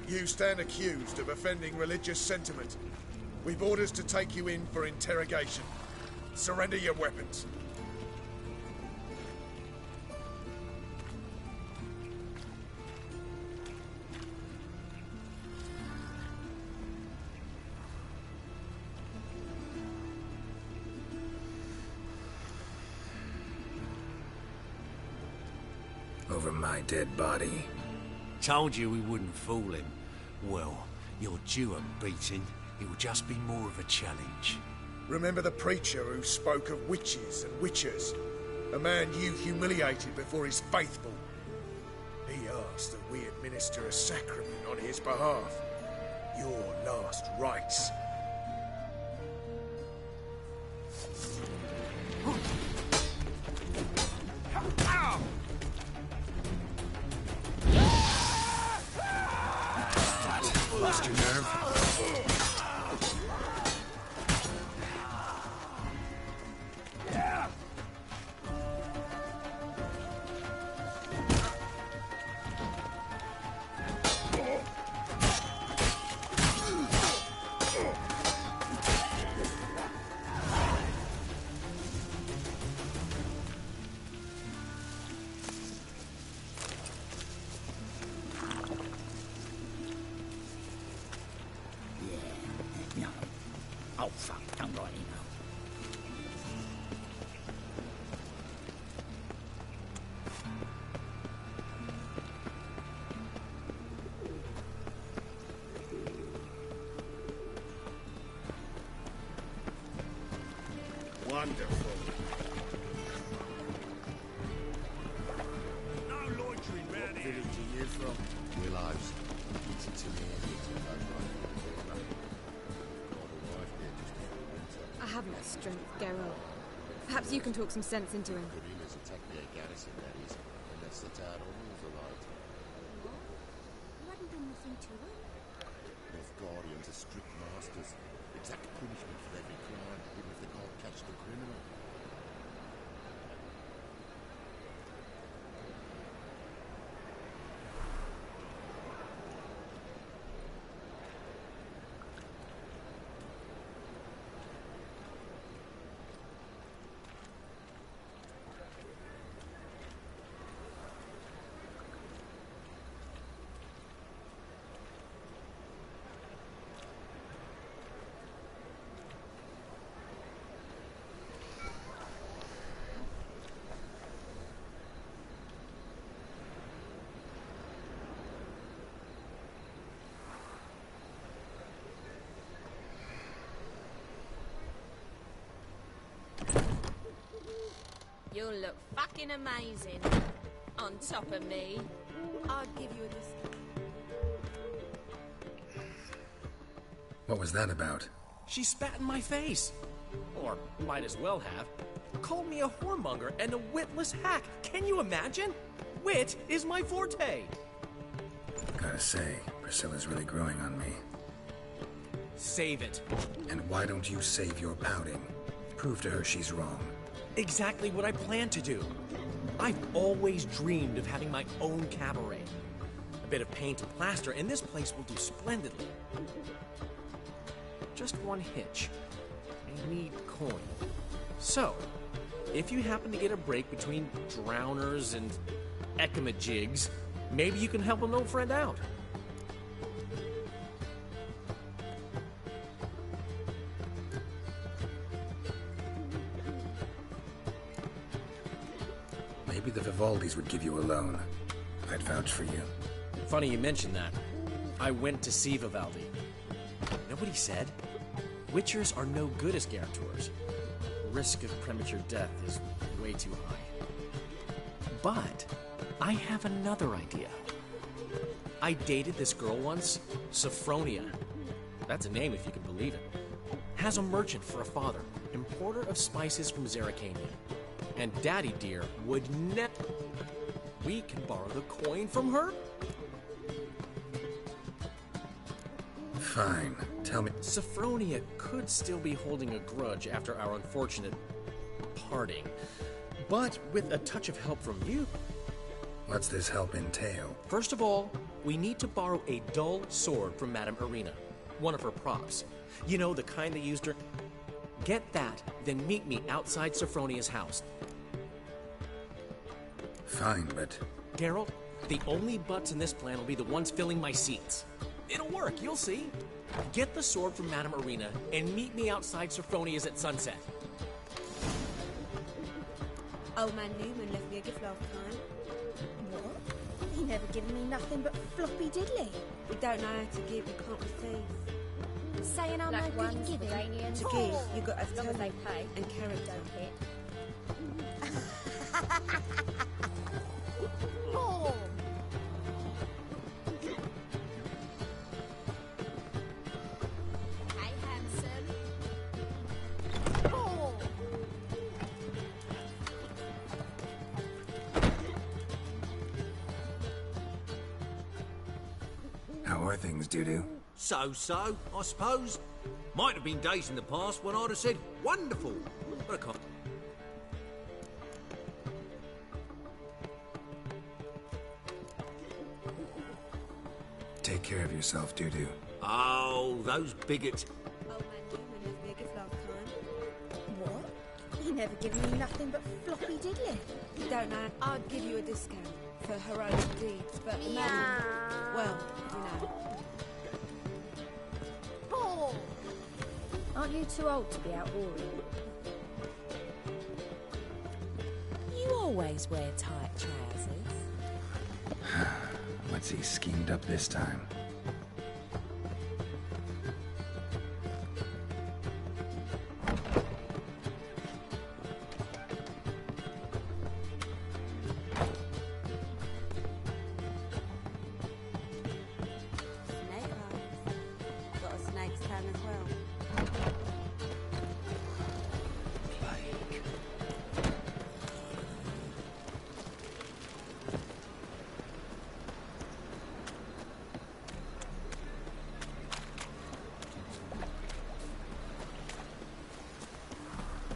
You stand accused of offending religious sentiment. We've orders to take you in for interrogation. Surrender your weapons. Over my dead body. Told you we wouldn't fool him. Well, you're due a beating. It will just be more of a challenge. Remember the preacher who spoke of witches and witchers? A man you humiliated before his faithful. He asked that we administer a sacrament on his behalf. Your last rites. Lost your nerve? Oh, fuck, don't write email. Wonderful. No loitering round here. Village are you from? Willows. It's a I haven't the strength, Geralt. Perhaps you can talk some sense into him. Gorillas attack their garrison, that is. And that's the town rules are like. You hadn't done nothing to her. Guardians are strict masters. Exact punishment for every crime, even if they can't catch the criminal. You'll look fucking amazing. On top of me. I'll give you a discount. What was that about? She spat in my face. Or might as well have. Called me a whoremonger and a witless hack. Can you imagine? Wit is my forte. Gotta say, Priscilla's really growing on me. Save it. And why don't you save your pouting? Prove to her she's wrong. Exactly what I plan to do. I've always dreamed of having my own cabaret. A bit of paint and plaster, and this place will do splendidly. Just one hitch. I need coin. So, if you happen to get a break between drowners and ekamajigs, maybe you can help an old friend out. Maybe the Vivaldis would give you a loan. I'd vouch for you. Funny you mention that. I went to see Vivaldi. Know what he said? Witchers are no good as guarantors. Risk of premature death is way too high. But I have another idea. I dated this girl once, Sophronia. That's a name if you can believe it. Has a merchant for a father, importer of spices from Zerrikania. And Daddy dear would never... We can borrow the coin from her? Fine. Tell me... Sophronia could still be holding a grudge after our unfortunate parting. But with a touch of help from you... What's this help entail? First of all, we need to borrow a dull sword from Madame Irina. One of her props. You know, the kind they used her... Get that, then meet me outside Sophronia's house. Fine, but... Geralt, the only butts in this plan will be the ones filling my seats. It'll work, you'll see. Get the sword from Madame Irina and meet me outside Sophronia's at sunset. Old man Newman left me a gift last time. What? He never given me nothing but floppy diddly. You don't know how to give, you can't receive. Saying I'm Black no good ones, at giving. Iranians. To give, you got to As long as they pay. and character. Don't hit. Oh. Hey, handsome. Oh. How are things, Dudu? So, I suppose. Might have been days in the past when I'd have said, wonderful. But I can't. Take care of yourself, Dudu. Oh, those bigots. Old man Newman left me a gift last time. What? He never given me nothing but floppy diddly. You don't know. I'd give you a discount for heroic deeds, but the man... Well, you know. Oh. Aren't you too old to be out whoring? You always wear tight trousers. What's he schemed up this time? Snake eyes. Got a snake's tongue as well.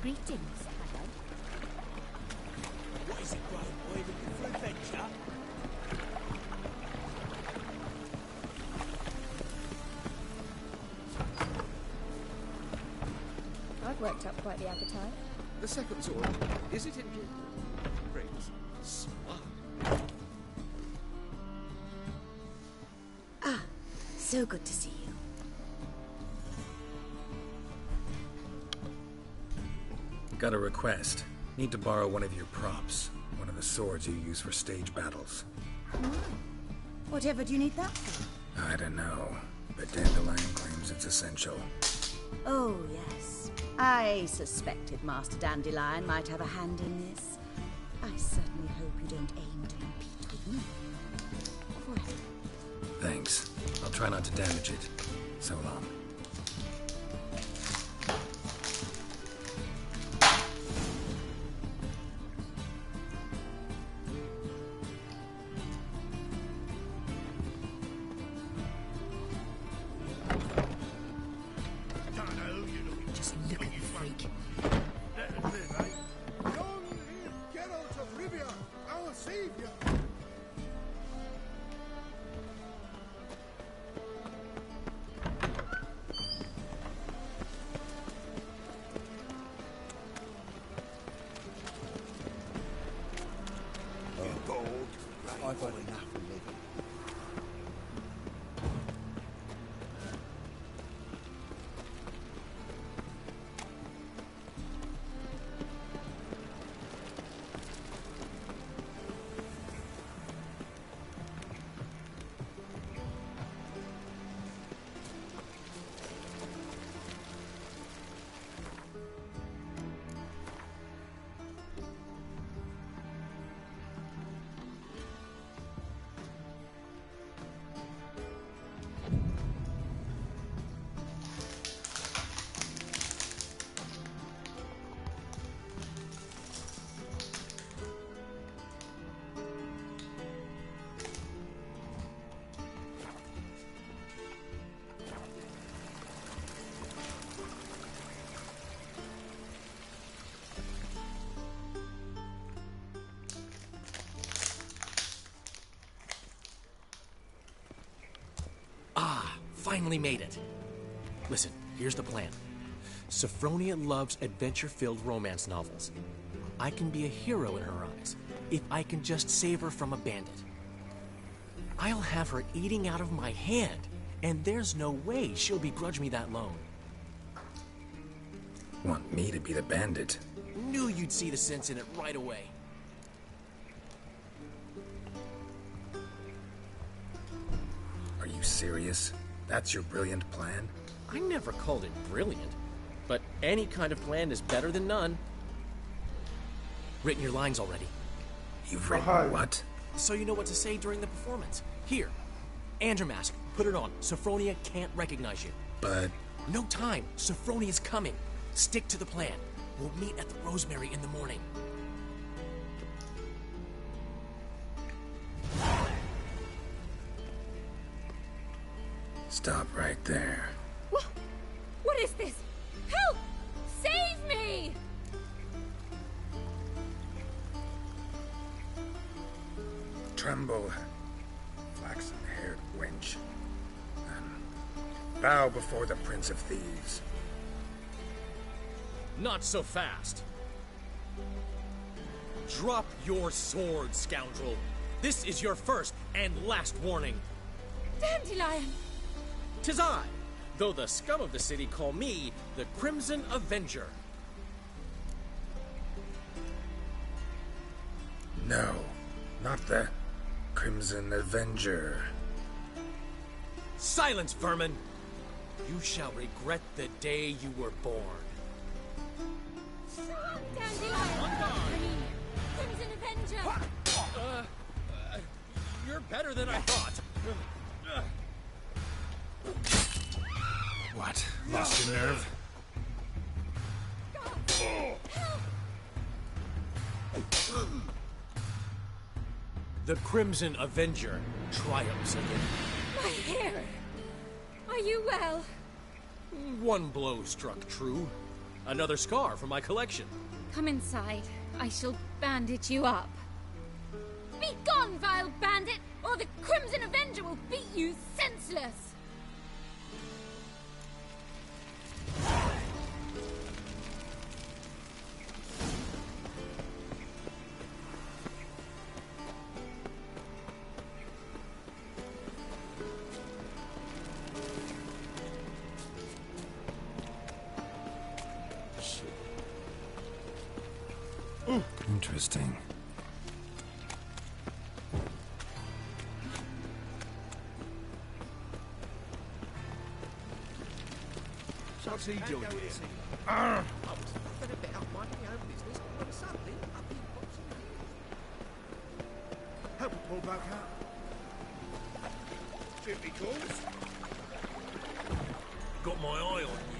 Greetings, hello. What is it, bro? Boy, looking for adventure? I've worked up quite the appetite. The second sword, is it indeed? Prince, smart. Ah, so good to see you. Got a request. Need to borrow one of your props. One of the swords you use for stage battles. Whatever do you need that for? I don't know, but Dandelion claims it's essential. Oh, yes. I suspected Master Dandelion might have a hand in this. I certainly hope you don't aim to compete with me. Forever. Thanks. I'll try not to damage it. So long. Just look at the freak. Long live Geralt of Rivia, our savior! I've had enough of living. Finally made it. Listen, here's the plan. Sophronia loves adventure-filled romance novels. I can be a hero in her eyes if I can just save her from a bandit. I'll have her eating out of my hand, and there's no way she'll begrudge me that loan. Want me to be the bandit? Knew you'd see the sense in it right away. Are you serious? That's your brilliant plan? I never called it brilliant, but any kind of plan is better than none. Written your lines already. You've written what? So you know what to say during the performance. Here, Andromask, put it on. Sophronia can't recognize you. But... No time. Sophronia's coming. Stick to the plan. We'll meet at the Rosemary in the morning. Stop right there. What is this? Help! Save me! Tremble, flaxen-haired wench. Bow before the Prince of Thieves. Not so fast. Drop your sword, scoundrel. This is your first and last warning. Dandelion! 'Tis I, though the scum of the city call me the Crimson Avenger. No, not the Crimson Avenger. Silence, vermin! You shall regret the day you were born. Dandelion! Crimson Avenger! You're better than I thought. What? Lost your nerve? The Crimson Avenger triumphs again. My hair! Are you well? One blow struck true. Another scar from my collection. Come inside. I shall bandage you up. Be gone, vile bandit, or the Crimson Avenger will beat you senseless! Interesting. What's he doing here? Pull back out. Duty calls. Got my eye on you.